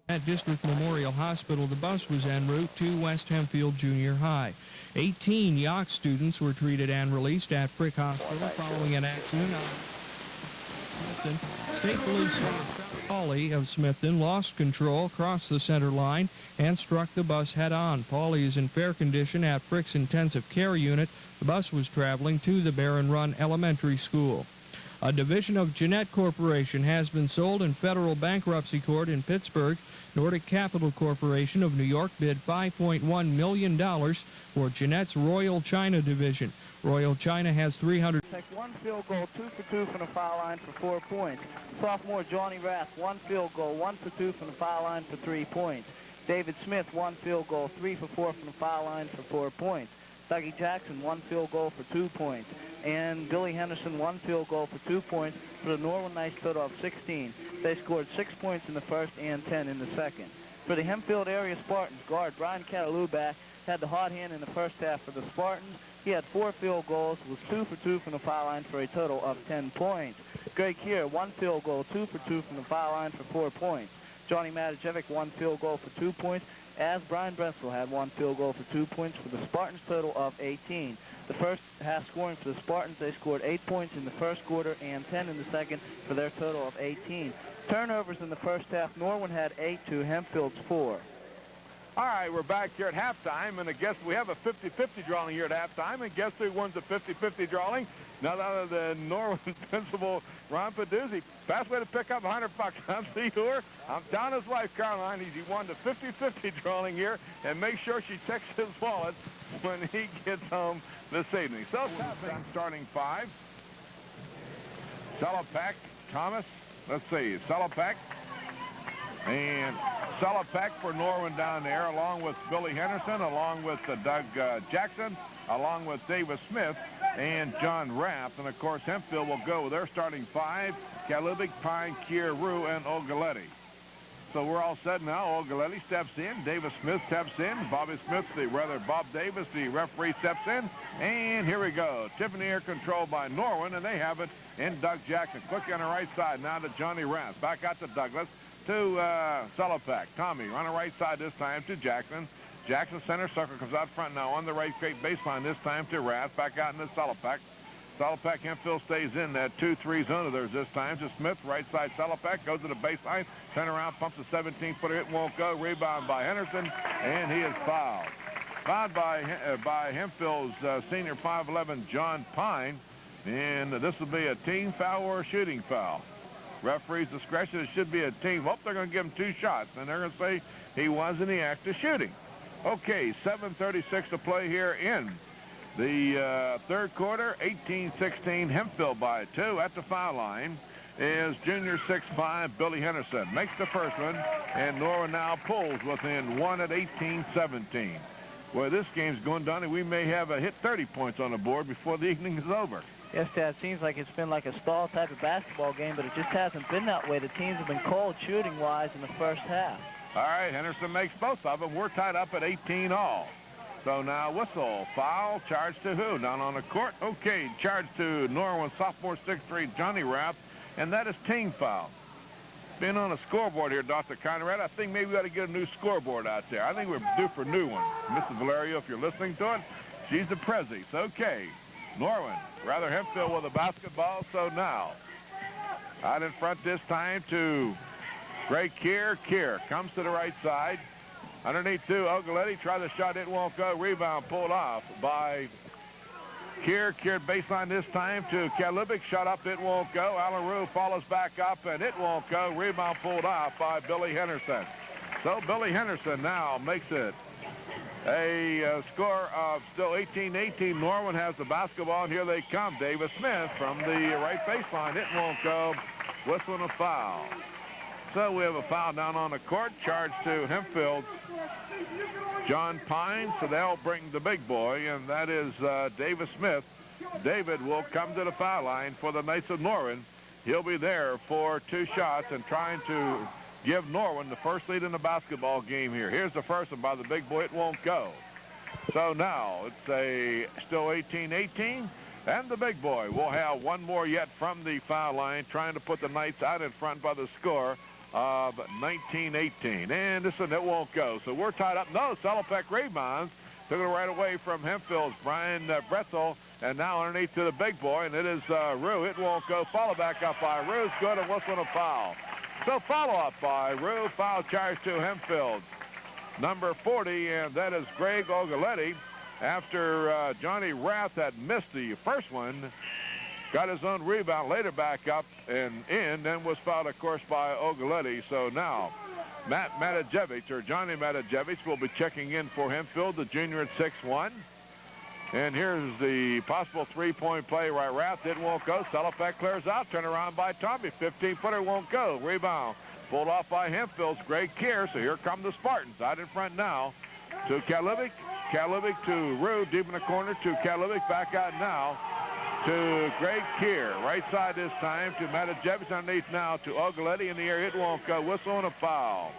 At District Memorial Hospital, the bus was en route to West Hempfield Junior High. 18 yacht students were treated and released at Frick Hospital following an accident on Smithton. State Police say Pauly of Smithton lost control, crossed the center line, and struck the bus head-on. Pauly is in fair condition at Frick's intensive care unit. The bus was traveling to the Barron Run Elementary School. A division of Jeanette Corporation has been sold in federal bankruptcy court in Pittsburgh. Nordic Capital Corporation of New York bid $5.1 million for Jeanette's Royal China division. Royal China has 300. Take one field goal, 2 for 2 from the foul line for 4 points. Sophomore Johnny Rath, one field goal, 1 for 2 from the foul line for 3 points. David Smith, one field goal, 3 for 4 from the foul line for 4 points. Dougie Jackson, one field goal for 2 points. And Billy Henderson, one field goal for 2 points for the Norwin Knights total of 16. They scored 6 points in the first and 10 in the second. For the Hempfield area Spartans, guard Brian Catalubac had the hot hand in the first half for the Spartans. He had 4 field goals, was 2 for 2 from the foul line for a total of 10 points. Greg Keir, one field goal, 2 for 2 from the foul line for 4 points. Johnny Matajevic, one field goal for 2 points, as Brian Brensel had one field goal for 2 points for the Spartans total of 18. The first half scoring for the Spartans, they scored 8 points in the first quarter and 10 in the second for their total of 18. Turnovers in the first half, Norwin had 8 to Hempfield's 4. All right, we're back here at halftime, and I guess we have a 50-50 drawing here at halftime, and guess who won the 50-50 drawing? None other than Norwin principal Ron Peduzzi. Best way to pick up $100. I'm Sehor. I'm down his wife, Caroline. He won the 50-50 drawing here, and make sure she checks his wallet when he gets home this evening. So, starting 5. Sellepak, Thomas. Let's see, Sellepak. And Sellepak for Norwin down there, along with Billy Henderson, along with Doug Jackson, along with Davis Smith and John Rath. And, of course, Hempfield will go with their starting 5, Kalubik, Pine, Kier, Rue, and Ogaletti. So we're all set now. Ogaletti steps in. Davis Smith steps in. Bob Davis, the referee, steps in. And here we go. Tiffany air control by Norwin, and they have it in Doug Jackson. Quickly on the right side now to Johnny Rath. Back out to Douglas. To Sellepak. Tommy on the right side this time to Jackson. Jackson center circle comes out front now on the right straight baseline this time to Rath. Back out into Sellepak. Sellepak, Hempfield stays in that 2-3 zone of theirs this time to Smith. Right side Sellepak goes to the baseline. Turn around, pumps a 17-footer. It won't go. Rebound by Henderson, and he is fouled. Fouled by Hempfield's senior 5'11", John Pine. And this will be a team foul or a shooting foul. Referee's discretion, it should be a team. Well, they're going to give him 2 shots, and they're going to say he was in the act of shooting. Okay, 7:36 to play here in the third quarter. 18-16, Hempfield by 2 at the foul line is junior 6'5", Billy Henderson. Makes the first one, and Norwin now pulls within 1 at 18-17. Well, this game's going down, and we may have a hit 30 points on the board before the evening is over. Yes, Dad, seems like it's been like a stall type of basketball game, but it just hasn't been that way. The teams have been cold shooting-wise in the first half. All right, Henderson makes both of them. We're tied up at 18 all. So now whistle, foul, charge to who? Down on the court? Okay, charge to Norwin sophomore 6'3", Johnny Rath, and that is team foul. Being on the scoreboard here, Dr. Conrad, I think maybe we ought to get a new scoreboard out there. I think we're due for a new one. Mrs. Valerio, if you're listening to it, she's the prezi. Okay. Norwin, rather Hempfield with a basketball, so now out in front this time to Greg Keir. Keir comes to the right side. Underneath to Ogaletti, try the shot, it won't go. Rebound pulled off by Keir. Keir baseline this time to Kalubik. Shot up, it won't go. Alan Rue follows back up, and it won't go. Rebound pulled off by Billy Henderson. So Billy Henderson now makes it a score of still 18-18. Norwin has the basketball, and here they come. Davis Smith from the right baseline. It won't go. Whistling a foul. So we have a foul down on the court. Charge to Hempfield. John Pine. So they'll bring the big boy, and that is Davis Smith. David will come to the foul line for the Knights of Norwin. He'll be there for 2 shots and trying to give Norwin the first lead in the basketball game here. Here's the first one by the big boy. It won't go. So now it's still 18-18. And the big boy will have one more yet from the foul line, trying to put the Knights out in front by the score of 19-18. And this one, it won't go. So we're tied up. No, Salopek rebounds. Took it right away from Hempfield's Brian Bretzel. And now underneath to the big boy, and it is Rue. It won't go. Follow back up by Rue's good, and whistle and a foul. So follow up by Rue. Foul charge to Hempfield. Number 40, and that is Greg Ogaletti. After Johnny Rath had missed the first one, got his own rebound, later back up and in, then was fouled, of course, by Ogaletti. So now Matt Matajevich, or Johnny Matajevich, will be checking in for Hempfield, the junior at 6'1". And here's the possible three-point play. Right, Rath, it won't go. Salopek clears out. Turn around by Tommy. 15-footer won't go. Rebound pulled off by Hempfield's Greg Keir. So here come the Spartans out in front now to Kalivic. Kalivic to Rue, deep in the corner to Kalivic. Back out now to Greg Keir. Right side this time to Matajevich. Underneath now to Ogaletti in the air. It won't go. Whistle and a foul.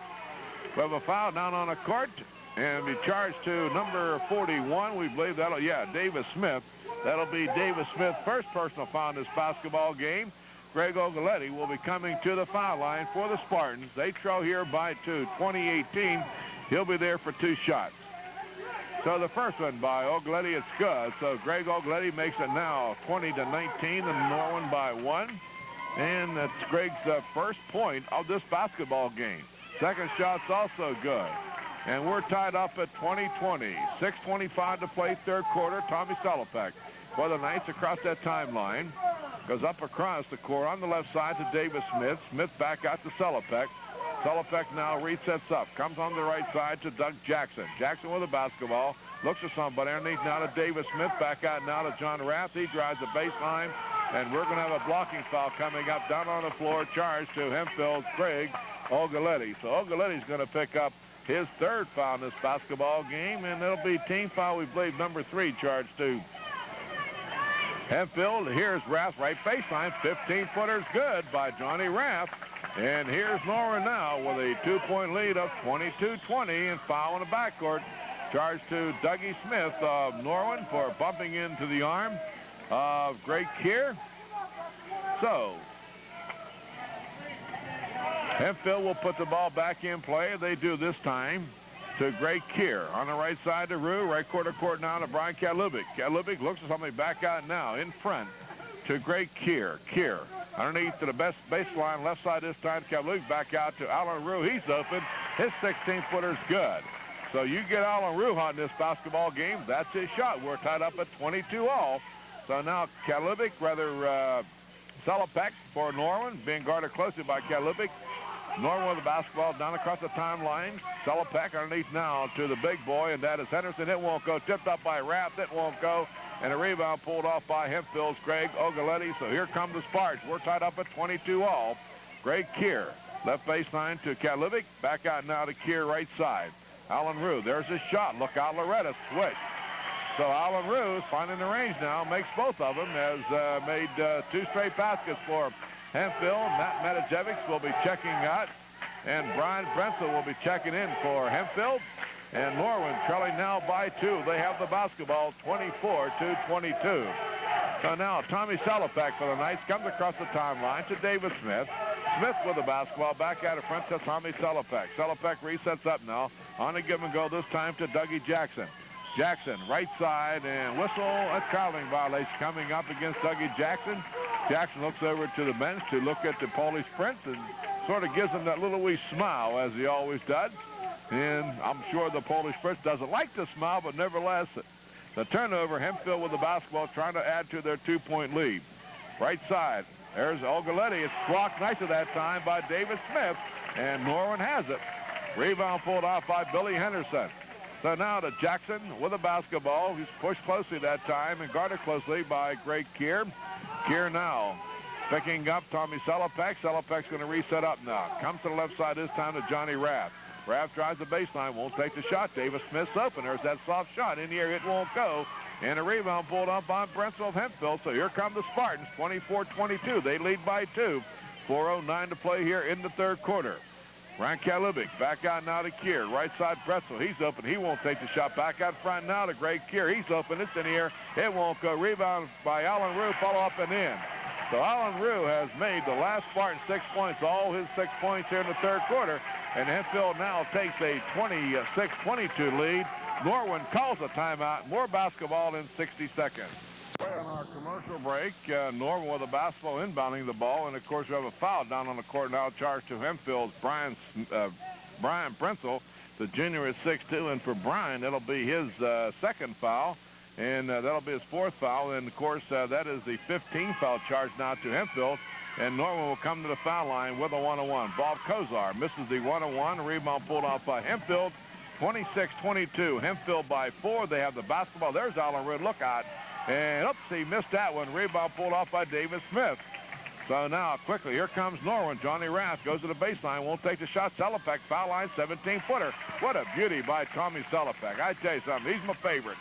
We have a foul down on the court. And be charged to number 41. We believe that'll, Davis Smith. That'll be Davis Smith's first personal foul in this basketball game. Greg Ogaletti will be coming to the foul line for the Spartans. They trail here by 2, 20-18. He'll be there for 2 shots. So the first one by Ogaletti, it's good. So Greg Ogaletti makes it now 20-19, and Norwin by 1. And that's Greg's first point of this basketball game. Second shot's also good. And we're tied up at 20-20. 6:25 to play, third quarter. Tommy Salopek for the Knights across that timeline. Goes up across the court on the left side to Davis Smith. Smith back out to Salopek. Salopek now resets up. Comes on the right side to Doug Jackson. Jackson with the basketball. Looks at somebody underneath now to Davis Smith. Back out now to John Rath. He drives the baseline. And we're going to have a blocking foul coming up down on the floor. Charged to Hempfield's Greg Ogaletti. So Ogaletti's going to pick up his third foul in this basketball game, and it'll be team foul, we believe, number 3 charged to Hempfield. Here's Rath, right baseline. 15-footer's good by Johnny Rath. And here's Norwin now with a 2-point lead of 22-20 and foul in the backcourt. Charged to Dougie Smith of Norwin for bumping into the arm of Greg Keir. So Hempfield will put the ball back in play. They do this time to Greg Keir. On the right side to Rue. Right quarter court now to Brian Kalivic. Kalivic looks at somebody back out now in front to Greg Keir. Keir underneath to the best baseline left side this time. Kalivic back out to Alan Rue. He's open. His 16-footer's good. So you get Alan Rue on this basketball game. That's his shot. We're tied up at 22-all. So now Kalivic, Salopek for Norwin, being guarded closely by Kalivic. Norwin with the basketball down across the timeline. Salopek underneath now to the big boy, and that is Henderson. It won't go. Tipped up by Rath. It won't go. And a rebound pulled off by Hempfield's Greg Ogaletti. So here come the Spartans. We're tied up at 22-all. Greg Keir, left baseline to Kalivic. Back out now to Keir, right side. Alan Rue, there's his shot. Look out, Loretta, switch. So Alan Rue is finding the range now. Makes both of them. Has made 2 straight baskets for Hempfield. Matt Matajevich will be checking out, and Brian Brenzel will be checking in for Hempfield. And Norwin trailing now by 2. They have the basketball 24-22. So now Tommy Salopek for the Knights comes across the timeline to David Smith. Smith with the basketball back out in front to Tommy Salopek. Salopek resets up now on a give and go this time to Dougie Jackson. Jackson right side, and whistle, a traveling violation coming up against Dougie Jackson. Jackson looks over to the bench to look at the Polish Prince and sort of gives him that little wee smile, as he always does. And I'm sure the Polish Prince doesn't like the smile, but nevertheless, the turnover, Hempfield with the basketball trying to add to their 2-point lead. Right side, there's Ogaletti. It's blocked nice at that time by David Smith, and Norwin has it. Rebound pulled off by Billy Henderson. So now to Jackson with the basketball. He's pushed closely that time and guarded closely by Greg Keir. Keir now picking up Tommy Salopek. Salopek's going to reset up now. Comes to the left side this time to Johnny Rath. Rath drives the baseline, won't take the shot. Davis Smith's open. There's that soft shot in the air. It won't go. And a rebound pulled up by Brenzel of Hempfield. So here come the Spartans, 24-22. They lead by 2. 4:09 to play here in the third quarter. Brian Kalubik back out now to Kier. Right side Pretzel. He's open. He won't take the shot. Back out front now to Greg Kier. He's open. It's in the air. It won't go. Rebound by Alan Rue. Follow up and in. So Alan Rue has made the last Spartan 6 points. All his 6 points here in the third quarter. And Hempfield now takes a 26-22 lead. Norwin calls a timeout. More basketball in 60 seconds. On our commercial break, Norwin with a basketball inbounding the ball, and of course we have a foul down on the court now, charged to Hempfield's Brian Prenzel. The junior is 6'2", and for Brian, that'll be his second foul, and that'll be his fourth foul. And of course, that is the 15th foul charge now to Hempfield, and Norwin will come to the foul line with a one-on-one. Bob Kozar misses the one-on-one. Rebound pulled off by Hempfield. 26-22. Hempfield by 4. They have the basketball. There's Alan Rue. Look out. And oops, he missed that one. Rebound pulled off by Davis Smith. So now, quickly, here comes Norwin. Johnny Rath goes to the baseline. Won't take the shot. Sellepeck, foul line, 17-footer. What a beauty by Tommy Sellepeck. I tell you something, he's my favorite.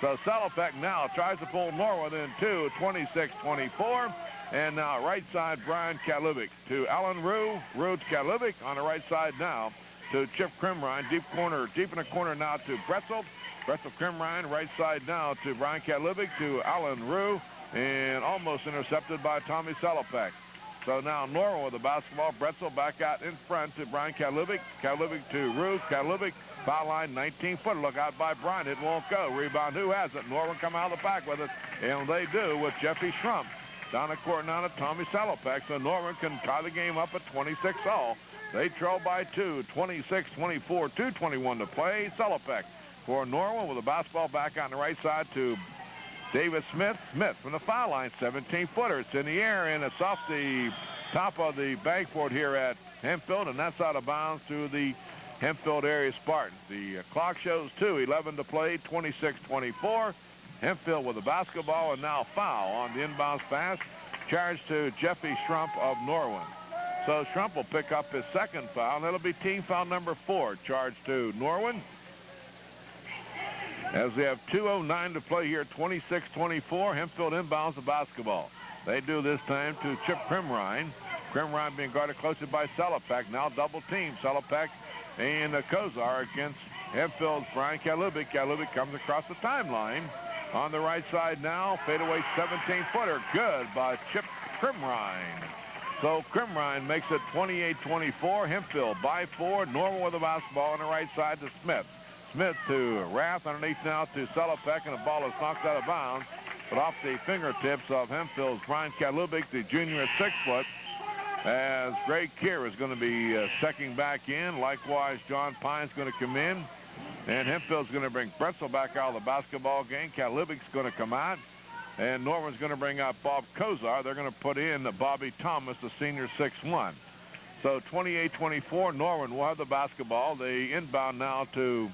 So Sellepeck now tries to pull Norwin in two, 26-24. And now right side, Brian Kalubik to Alan Rue. Rue to Kalubik on the right side now to Chip Krimrine. Deep in the corner now to Pretzel. Pretzel Krimrine, right side now to Brian Kalubik to Alan Rue, and almost intercepted by Tommy Sellepeck. So now Norwin with the basketball. Pretzel back out in front to Brian Kalubik. Kalubik to Rue. Kalubik, foul line, 19-footer. Look out by Brian. It won't go. Rebound, who has it? Norwin come out of the back with it, and they do with Jeffy Schrump. Down the court now to Tommy Sellepeck, so Norwin can tie the game up at 26-all. They trail by 2, 26-24, 2:21 to play. Sellepeck for Norwin with the basketball back on the right side to Davis Smith. Smith from the foul line, 17-footer. It's in the air, and it's off the top of the backboard here at Hempfield, and that's out of bounds to the Hempfield area Spartans. The clock shows 2:11 to play, 26-24. Hempfield with the basketball, and now foul on the inbounds pass. Charged to Jeffy Schrump of Norwin. So Schrump will pick up his second foul, and it'll be team foul number 4, charged to Norwin. As they have 2:09 to play here, 26-24, Hempfield inbounds the basketball. They do this time to Chip Krimrine. Krimrine being guarded closely by Sellepeck. Now double team, Sellepeck and Kozar against Hempfield's Brian Kalubik. Kalubik comes across the timeline. On the right side now, fadeaway 17-footer. Good by Chip Krimrine. So Krimrine makes it 28-24. Hempfield by 4. Norwin with the basketball on the right side to Smith. Smith to Rath underneath now to Sellepeck, and the ball is knocked out of bounds, but off the fingertips of Hempfield's Brian Kalubik, the junior at 6 foot, as Greg Kier is going to be checking back in. Likewise, John Pine's going to come in, and Hempfield's going to bring Pretzel back out of the basketball game. Kalubik's going to come out, and Norwin's going to bring out Bob Kozar. They're going to put in Bobby Thomas, the senior 6'1". So 28-24, Norwin will have the basketball. They inbound now to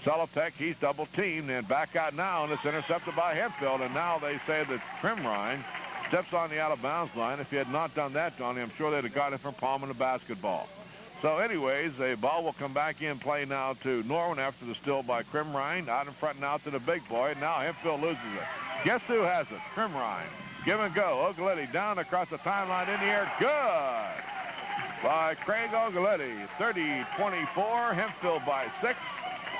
Sellepeck. He's double teamed and back out now, and it's intercepted by Hempfield. And now they say that Krimrine steps on the out-of-bounds line. If he had not done that, Johnny, I'm sure they'd have got it from palming the basketball. So anyways, the ball will come back in play now to Norwin after the steal by Krimrine. Out in front now to the big boy. Now Hempfield loses it. Guess who has it? Krimrine. Give and go. Ogletti down across the timeline in the air. Good by Craig Ogletti. 30-24. Hempfield by 6.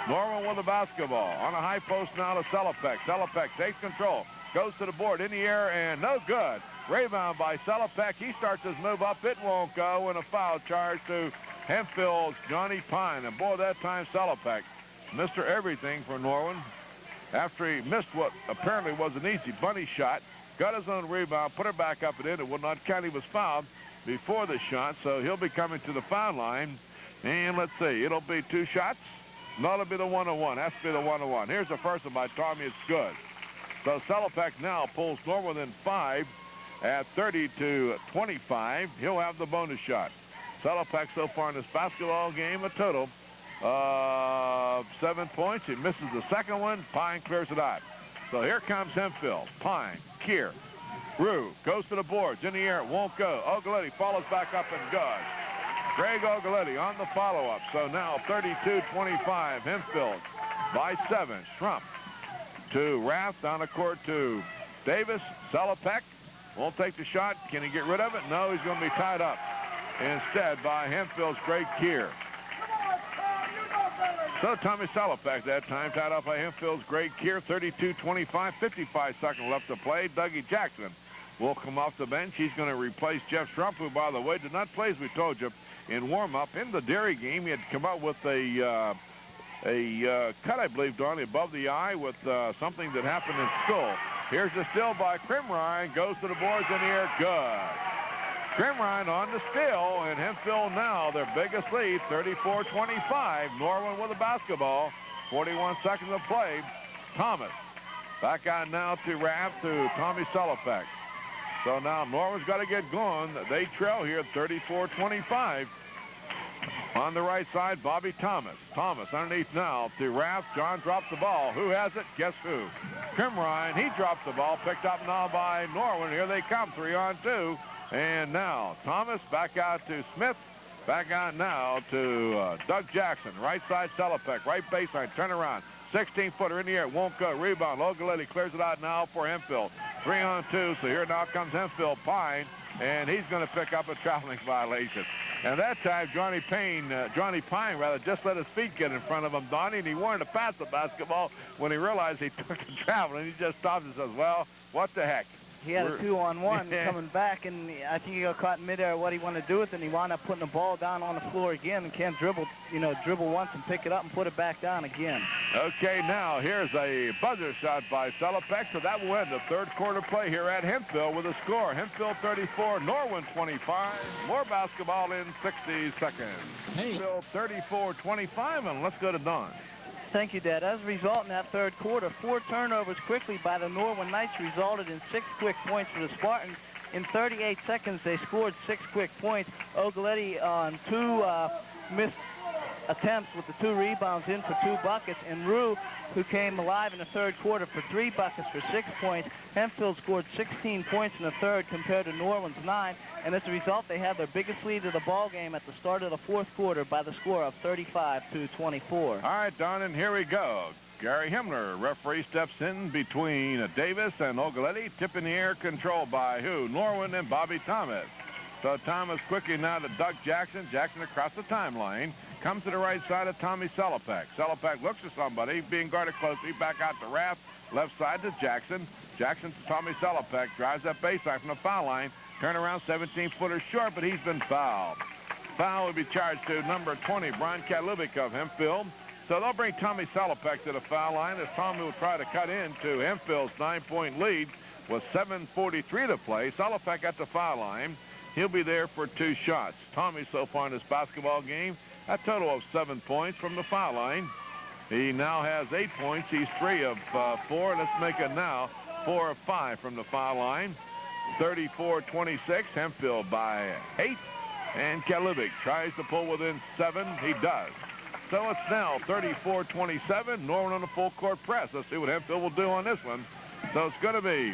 Norwin with the basketball. On a high post now to Sellepeck. Sellepeck takes control. Goes to the board in the air, and no good. Rebound by Sellepeck. He starts his move up. It won't go, and a foul charge to Hempfield's Johnny Pine. And boy, that time Sellepeck, Mr. Everything for Norwin. After he missed what apparently was an easy bunny shot, got his own rebound, put it back up and in. It will not count. He was fouled before the shot, so he'll be coming to the foul line. And let's see, it'll be 2 shots. No, it'll be the one-on-one. Has to be the one-on-one. Here's the first one by Tommy. It's good. So Sellepeck now pulls Norwin within 5 at 30-25. He'll have the bonus shot. Sellepeck so far in this basketball game, a total of 7 points. He misses the second one. Pine clears it out. So here comes Hempfield. Pine, Kier, Rue goes to the boards. In the air, it won't go. Ogletti follows back up and goes. Greg Ogletti on the follow-up. So now 32-25. Hempfield by 7. Schrump to Rath. Down the court to Davis. Sellepeck won't take the shot. Can he get rid of it? No, he's going to be tied up. instead by Hempfield's Greg Keir. So Tommy Salopek that time tied off by Hempfield's Greg Keir, 32-25, 55 seconds left to play. Dougie Jackson will come off the bench. He's going to replace Jeff Schrump, who, by the way, did not play, as we told you, in warm-up. In the Derry game, he had come out with a cut, I believe, Donnie, above the eye with something that happened in school. Here's the steal by Krimrine. Goes to the boards in the air. Good. Krimrine on the steal, and Hempfield now their biggest lead, 34-25. Norwin with the basketball. 41 seconds of play. Thomas back on now to Raft, to Tommy Salopek. So now Norwin's got to get going. They trail here 34-25. On the right side, Bobby Thomas. Thomas underneath now to Raft. John drops the ball. Who has it? Guess who? Krimrine. He drops the ball. Picked up now by Norwin. Here they come. 3-on-2. And now Thomas back out to Smith. Back out now to Doug Jackson. Right side, Salopek. Right baseline. Turn around. 16-footer in the air. Won't go. Rebound. Ogilvy clears it out now for Hempfield. 3-on-2. So here now comes Hempfield. Pine. And he's going to pick up a traveling violation. And that time, Johnny Pine, just let his feet get in front of him, Donnie, and he wanted to pass the basketball when he realized he took a travel, and he just stops and says, well, what the heck? He had a 2-on-1 coming back, and I think he got caught in midair what he wanted to do with it, and he wound up putting the ball down on the floor again and can't dribble once and pick it up and put it back down again. Okay, now here's a buzzer shot by Salopek, so that will end the third quarter play here at Hempfield with a score. Hempfield 34, Norwin 25. More basketball in 60 seconds. Hempfield 34-25, and let's go to Don. Thank you, Dad. As a result in that third quarter, 4 turnovers quickly by the Norwin Knights resulted in 6 quick points for the Spartans. In 38 seconds, they scored 6 quick points. Ogilvy on 2 missed attempts with the 2 rebounds in for 2 buckets. And Rue, who came alive in the third quarter for 3 buckets for 6 points. Hempfield scored 16 points in the third compared to Norwin's 9. And as a result, they had their biggest lead of the ball game at the start of the fourth quarter by the score of 35-24. All right, Don, and here we go. Gary Himmler, referee, steps in between Davis and Ogilvy. Tip in the air, controlled by who? Norwin and Bobby Thomas. So Thomas quickly now to Doug Jackson. Jackson across the timeline. Comes to the right side of Tommy Salopek. Salopek looks for somebody, being guarded closely. Back out to Raft. Left side to Jackson. Jackson to Tommy Salopek. Drives that baseline from the foul line. Turnaround 17-footer short, but he's been fouled. Foul will be charged to number 20, Brian Kadlubic of Hempfield. So they'll bring Tommy Salopek to the foul line as Tommy will try to cut into Hempfield's 9-point lead with 7:43 to play. Salopek at the foul line. He'll be there for 2 shots. Tommy so far in this basketball game, a total of 7 points from the foul line. He now has 8 points. He's 3 of 4. Let's make it now 4 of 5 from the foul line. 34-26, Hempfield by 8. And Kadlubic tries to pull within 7. He does. So it's now 34-27. Norwin on the full court press. Let's see what Hempfield will do on this one. So it's going to be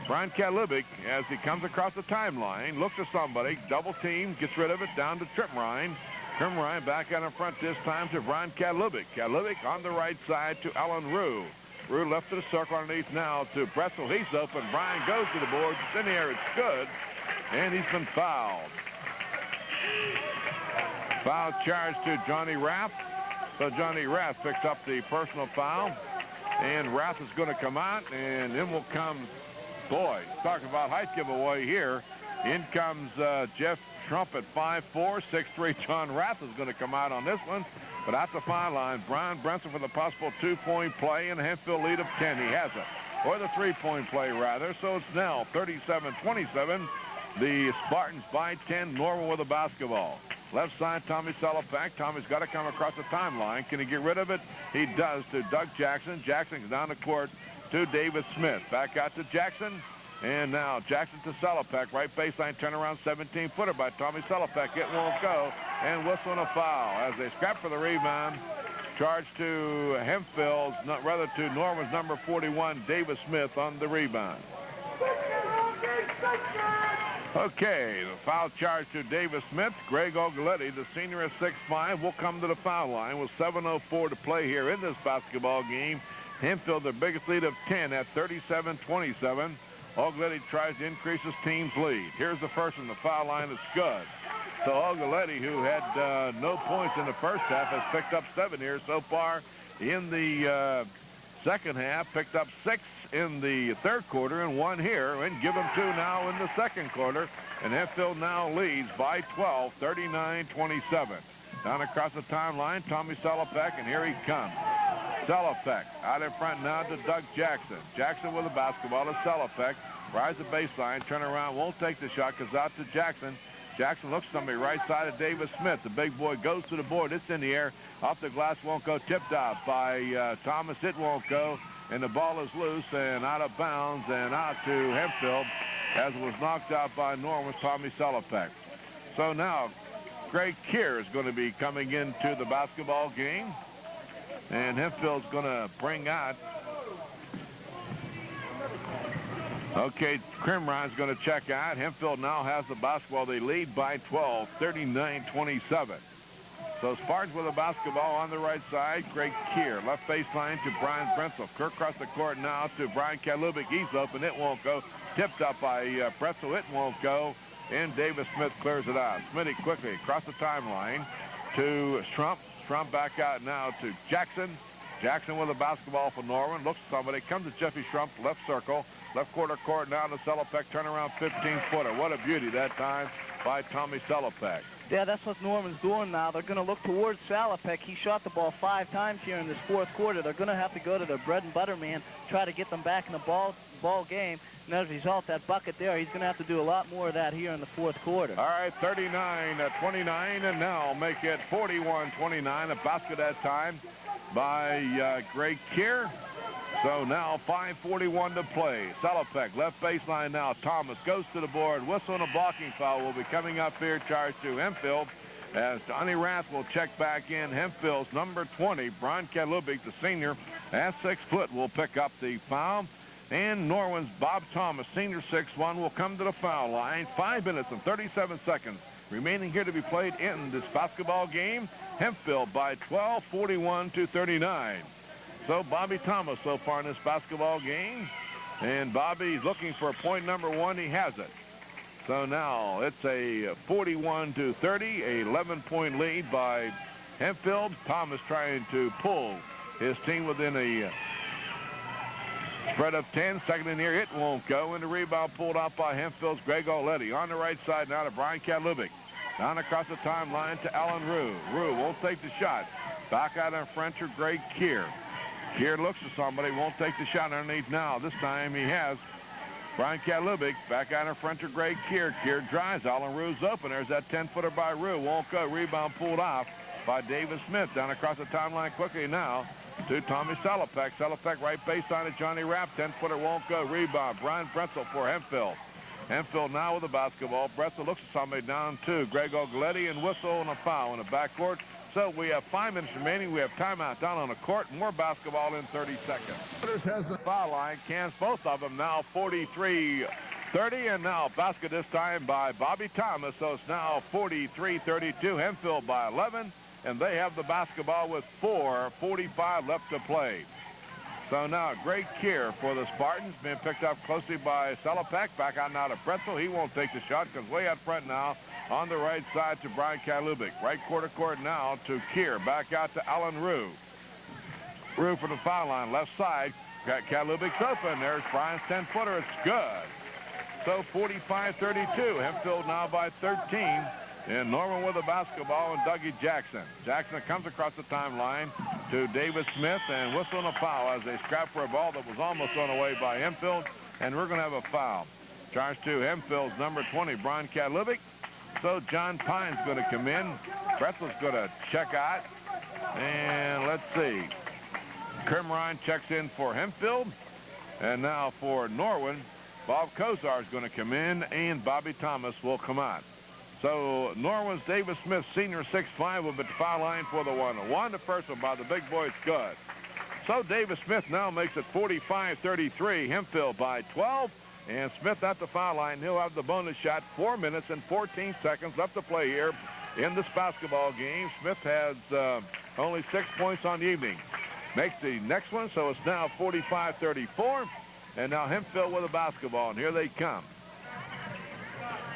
Brian Kadlubic as he comes across the timeline, looks at somebody, double team, gets rid of it, down to Krimrine. Krimrine back out in front this time to Brian Kadlubic. Kadlubic on the right side to Alan Rue. Rue left to the circle underneath now to Bresel. He's open. Brian goes to the board. It's in the air. It's good. And he's been fouled. Foul charge to Johnny Raft. So Johnny Raft picks up the personal foul. And Raft is going to come out. And in will come, boy, talking about height giveaway here. In comes Jeff Schrump at 5'4", 6'3". John Raft is going to come out on this one. But at the foul line, Brian Brenson for the possible 2-point play and a Hempfield lead of 10. He has it. Or the 3-point play, rather. So it's now 37-27. The Spartans by 10. Norwin with the basketball. Left side, Tommy Salopek. Tommy's got to come across the timeline. Can he get rid of it? He does to Doug Jackson. Jackson is down the court to David Smith. Back out to Jackson. And now Jackson to Salopek. Right baseline turnaround 17-footer by Tommy Salopek. It won't go. And whistle and a foul as they scrap for the rebound. Charge to Hempfield's, rather to Norwin's number 41, Davis Smith on the rebound. Okay, the foul charge to Davis Smith. Greg Ogilvy, the senior at 6'5", will come to the foul line with 7:04 to play here in this basketball game. Hempfield, their biggest lead of 10 at 37-27. Ogilvy tries to increase his team's lead. Here's the first one. The foul line is good. So Ogaletti, who had no points in the first half, has picked up 7 here so far in the second half, picked up 6 in the third quarter and 1 here, and give him 2 now in the second quarter. And Hempfield now leads by 12, 39-27. Down across the timeline, Tommy Sellepeck, and here he comes. Sellepeck out in front now to Doug Jackson. Jackson with the basketball to Sellepeck. Rides the baseline, turn around, won't take the shot, goes out to Jackson. Jackson looks to somebody right side of Davis Smith. The big boy goes to the board. It's in the air. Off the glass, won't go. Tipped out by Thomas. It won't go. And the ball is loose and out of bounds and out to Hempfield as it was knocked out by Norwin's Tommy Sellepeck. So now Greg Keir is going to be coming into the basketball game. And Hempfield's going to bring out. Okay, Crimryan's going to check out. Hempfield now has the basketball. They lead by 12, 39-27. So Spartans with the basketball on the right side. Greg Keir, left baseline to Brian Bretzel. Kirk across the court now to Brian Kalubik. He's open. It won't go. Tipped up by Bretzel. It won't go. And Davis Smith clears it out. Smitty quickly across the timeline to Strump. Strump back out now to Jackson. Jackson with the basketball for Norwin. Looks at somebody. Comes to Jeffy Strump. Left circle. Left quarter court now to Sellepeck. Turnaround 15-footer. What a beauty that time by Tommy Sellepeck. Yeah, that's what Norwin's doing now. They're going to look towards Sellepeck. He shot the ball 5 times here in this fourth quarter. They're going to have to go to their bread and butter man, try to get them back in the ball game. And as a result, that bucket there, he's going to have to do a lot more of that here in the fourth quarter. All right, 39-29, and now make it 41-29. A basket that time by Greg Keir. So now 5:41 to play. Sellepeck, left baseline now. Thomas goes to the board. Whistle and a blocking foul will be coming up here. Charged to Hempfield as Johnny Rath will check back in. Hempfield's number 20, Brian Kalubik, the senior, at 6 foot, will pick up the foul. And Norwin's Bob Thomas, senior 6'1", will come to the foul line. 5 minutes and 37 seconds remaining here to be played in this basketball game. Hempfield by 12, 41-39. So Bobby Thomas so far in this basketball game. And Bobby's looking for point number 1. He has it. So now it's a 41-30, a 11-point lead by Hempfield. Thomas trying to pull his team within a spread of 10. Second in here, it won't go. And the rebound pulled out by Hempfield's Greg Ogaletti. On the right side now to Brian Kalubik. Down across the timeline to Alan Rue. Rue won't take the shot. Back out in front to Greg Keir. Keir looks at somebody, won't take the shot underneath now. This time he has Brian Kalubik back out in front to Greg Keir. Keir drives. Alan Rue's open. There's that 10-footer by Rue. Won't go. Rebound pulled off by Davis Smith. Down across the timeline quickly now to Tommy Sellepeck. Sellepeck right baseline to Johnny Rapp. 10-footer won't go. Rebound. Brian Bretzel for Hempfield. Hempfield now with the basketball. Bretzel looks at somebody down to Greg Ogaletti and whistle and a foul in the backcourt. So we have 5 minutes remaining. We have timeout down on the court. More basketball in 30 seconds. Has the foul line. Cans both of them now 43-30. And now basket this time by Bobby Thomas. So it's now 43-32. Hempfield by 11. And they have the basketball with 4:45 left to play. So now Greg Keir for the Spartans, being picked up closely by Sellepeck. Back out now to Bretzel. He won't take the shot because way out front now on the right side to Brian Kalubik. Right quarter court now to Keir. Back out to Alan Rue. Rue for the foul line. Left side. Got Kalubik's open. There's Brian's 10-footer. It's good. So 45-32. Hempfield now by 13. And Norwin with the basketball and Dougie Jackson. Jackson comes across the timeline to Davis Smith and whistle and a foul as they scrap for a ball that was almost thrown away by Hempfield. And we're going to have a foul. Charge to Hempfield's number 20, Brian Kalubik. So John Pine's going to come in. Bretzel's going to check out. And let's see. Crimryan checks in for Hempfield. And now for Norwin, Bob Kozar is going to come in and Bobby Thomas will come out. So Norwin's Davis Smith, senior 6'5", will be at the foul line for the 1-1. The first one by the big boy is good. So Davis Smith now makes it 45-33. Hempfield by 12. And Smith at the foul line. He'll have the bonus shot. 4 minutes and 14 seconds left to play here in this basketball game. Smith has only 6 points on the evening. Makes the next one, so it's now 45-34. And now Hempfield with the basketball, and here they come.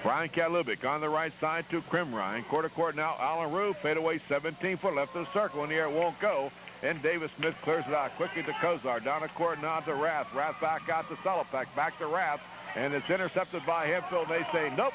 Brian Kalubik on the right side to Krimrine. Quarter court now. Alan Rue, fadeaway 17-foot left of the circle. In the air, it won't go. And Davis Smith clears it out quickly to Kozar. Down the court now to Rath. Rath back out to Selopek. Back to Rath. And it's intercepted by Hempfield. They say nope.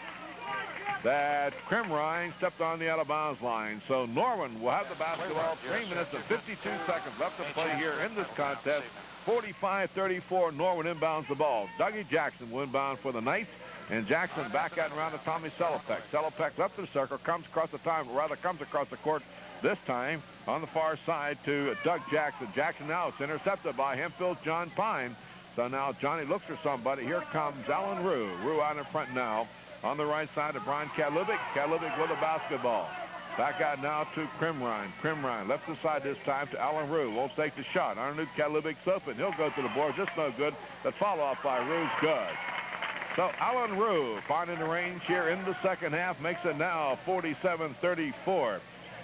That Krimrine stepped on the out-of-bounds line. So Norwin will have the basketball. 3 minutes and 52 seconds left to play here in this contest. 45-34, Norwin inbounds the ball. Dougie Jackson will inbound for the Knights. And Jackson back out and around to Tommy Selopek. Selopek left of the circle, comes across the court this time on the far side to Doug Jackson. Jackson now it's intercepted by Hempfield's John Pine. So now Johnny looks for somebody. Here comes Alan Rue. Rue out in front now on the right side of Brian Kalubik. Kalubik with the basketball. Back out now to Krimrine. Krimrine left the side this time to Alan Rue. Won't take the shot. Underneath Kalubik's open. He'll go to the board. Just no good. The follow-up by Rue's good. So Alan Rue finding the range here in the second half. Makes it now 47-34.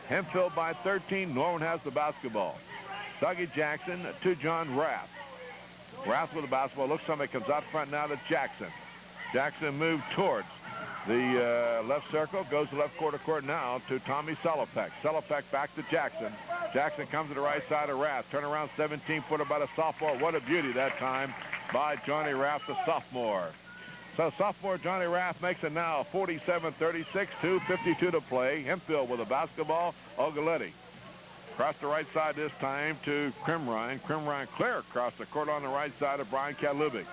Hempfield by 13. Norwin has the basketball. Dougie Jackson to John Rath. Rath with the basketball. Looks somebody comes out front now to Jackson. Jackson moved towards the left circle. Goes to left quarter court now to Tommy Selopek. Selopek back to Jackson. Jackson comes to the right side of Rath. Turn around 17-footer by the sophomore. What a beauty that time by Johnny Rath, the sophomore. So sophomore Johnny Rath makes it now 47-36, 2:52 to play. Hempfield with the basketball. Ogaletti across the right side this time to Krimrine. Krimrine clear across the court on the right side of Brian Kalubik.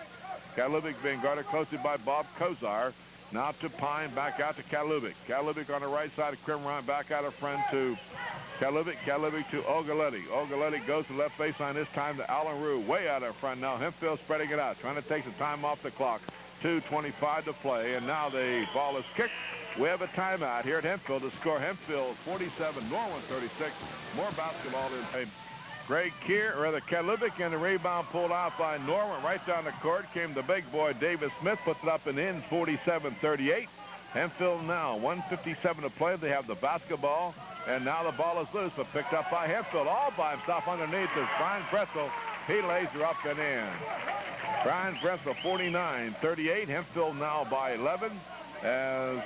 Kalubik being guarded closely by Bob Kozar. Now to Pine, back out to Kalubik. Kalubik on the right side of Krimrine, back out of front to Kalubik. Kalubik to Ogaletti. Ogaletti goes to left baseline this time to Alan Rue. Way out in front now. Hempfield spreading it out, trying to take some time off the clock. 2:25 to play, and now the ball is kicked. We have a timeout here at Hempfield to score. Hempfield 47, Norwin 36. More basketball in play. Greg Kalubik, and the rebound pulled out by Norwin. Right down the court came the big boy, Davis Smith, puts it up and in, 47-38. Hempfield now, 1:57 to play. They have the basketball, and now the ball is loose, but picked up by Hempfield. All by himself underneath is Brian Bretzel. He lays her up and in. Brian Bretzel, 49-38. Hempfield now by 11. As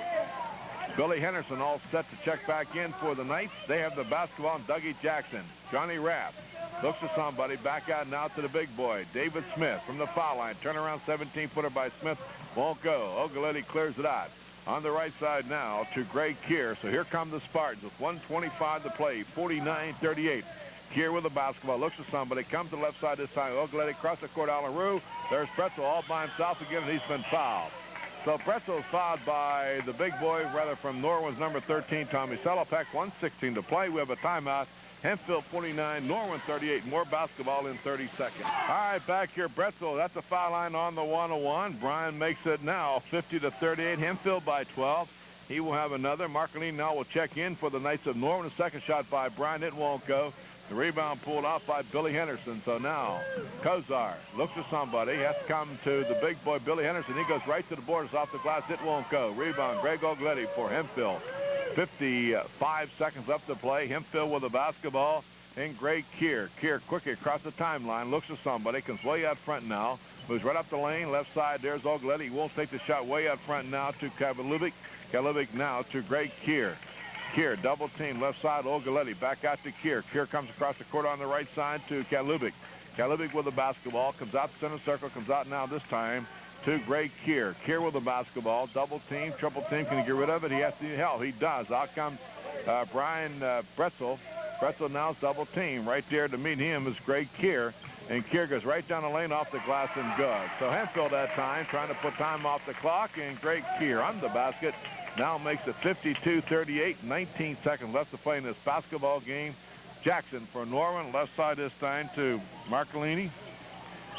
Billy Henderson all set to check back in for the Knights. They have the basketball and Dougie Jackson. Johnny Rath looks for somebody. Back out now to the big boy, David Smith from the foul line. Turnaround 17-footer by Smith. Won't go. Ogaletti clears it out. On the right side now to Greg Keir. So here come the Spartans with 1:25 to play, 49-38. Keir with the basketball, looks for somebody, comes to the left side this time. Ogaletti across the court, Alan Rue. There's Bretzel all by himself again, and he's been fouled. So Bretzel is fouled by the big boy, rather from Norwin's number 13, Tommy Selopek. 1:16 to play. We have a timeout. Hempfield 49, Norwin 38. More basketball in 30 seconds. All right, back here, Bretzel. That's a foul line on the 101. Brian makes it now 50-38. Hempfield by 12. He will have another. Marcolini now will check in for the Knights of Norwin. A second shot by Brian. It won't go. The rebound pulled off by Billy Henderson. So now Kozar looks for somebody. He has to come to the big boy, Billy Henderson. He goes right to the board. It's off the glass. It won't go. Rebound, Greg Ogaletti for Hempfield. 55 seconds left to play. Hempfield with the basketball. And Greg Keir. Keir quickly across the timeline. Looks for somebody. Comes way out front now. Moves right up the lane. Left side. There's Ogaletti. He won't take the shot. Way out front now to Kalubik. Kalubik now to Greg Keir. Keir, double team, left side, Ogaletti, back out to Keir. Keir comes across the court on the right side to Kalubik. Kalubik with the basketball, comes out the center circle, comes out now this time to Greg Keir. Keir with the basketball, double team, triple team, can he get rid of it? He has to need help, he does. Out comes Brian Bretzel. Bretzel now is double team. Right there to meet him is Greg Keir. And Keir goes right down the lane off the glass and good. So Hempfield that time trying to put time off the clock, and Greg Keir on the basket. Now makes it 52-38, 19 seconds left to play in this basketball game. Jackson for Norwin, left side this time to Marcolini.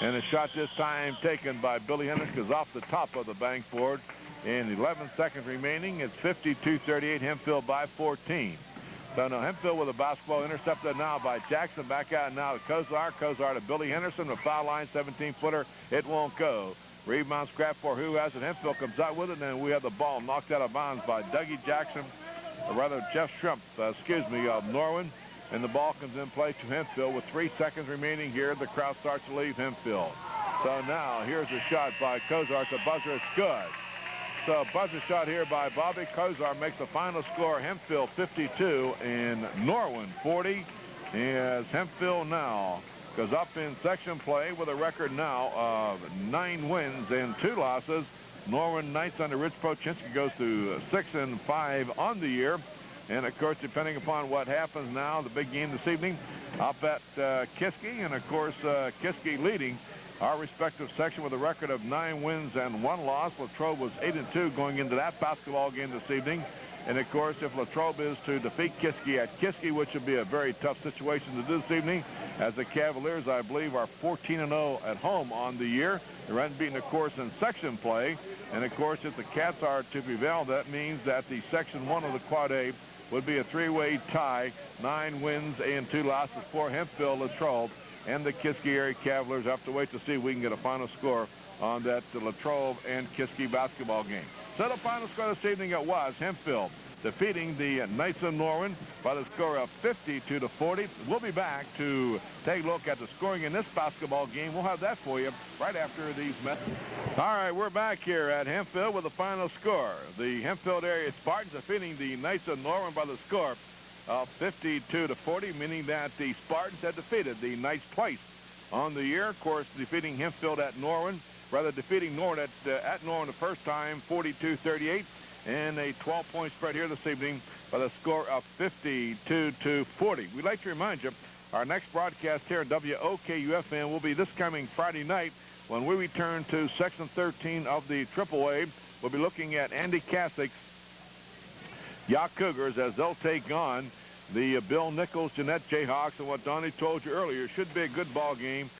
And a shot this time taken by Billy Henderson goes off the top of the bank board. In 11 seconds remaining, it's 52-38, Hempfield by 14. So now Hempfield with the basketball intercepted now by Jackson. Back out now to Kozar. Kozar to Billy Henderson, the foul line, 17-footer. It won't go. Rebound scrap for who has it. Hempfield comes out with it, and we have the ball knocked out of bounds by Dougie Jackson, or rather Jeff Schrumpf, of Norwin. And the ball comes in play to Hempfield with 3 seconds remaining here. The crowd starts to leave Hempfield. So now here's a shot by Kozar at the buzzer. It's good. buzzer shot here by Bobby Kozar makes the final score Hempfield 52 and Norwin 40. As Hempfield now goes up in section play with a record now of 9 wins and 2 losses. Norwin Knights under Rich Prochinski goes to 6-5 on the year. And, of course, depending upon what happens now, the big game this evening up at Kiski. And, of course, Kiski leading our respective section with a record of 9 wins and 1 loss. Latrobe was 8-2 going into that basketball game this evening. And, of course, if Latrobe is to defeat Kiski at Kiski, which would be a very tough situation to do this evening, as the Cavaliers, I believe, are 14-0 at home on the year. They're unbeaten, of course, in section play. And, of course, if the Cats are to prevail, that means that the Section 1 of the Quad A would be a 3-way tie, 9 wins and 2 losses for Hempfield, Latrobe, and the Kiski area Cavaliers. Have to wait to see if we can get a final score on that Latrobe and Kiski basketball game. So the final score this evening, it was Hempfield defeating the Knights of Norwin by the score of 52-40. We'll be back to take a look at the scoring in this basketball game. We'll have that for you right after these messages. All right, we're back here at Hempfield with the final score. The Hempfield area Spartans defeating the Knights of Norwin by the score of 52-40, meaning that the Spartans had defeated the Knights twice on the year. Of course, defeating Hempfield at Norwin, defeating Norwin at Norwin the first time, 42-38. And a 12-point spread here this evening by the score of 52-40. We'd like to remind you, our next broadcast here at WOKU-FM will be this coming Friday night when we return to Section 13 of the AAA. We'll be looking at Andy Kasic's Yacht Cougars as they'll take on the Bill Nichols Jeanette Jayhawks. And what Donnie told you earlier, should be a good ball game.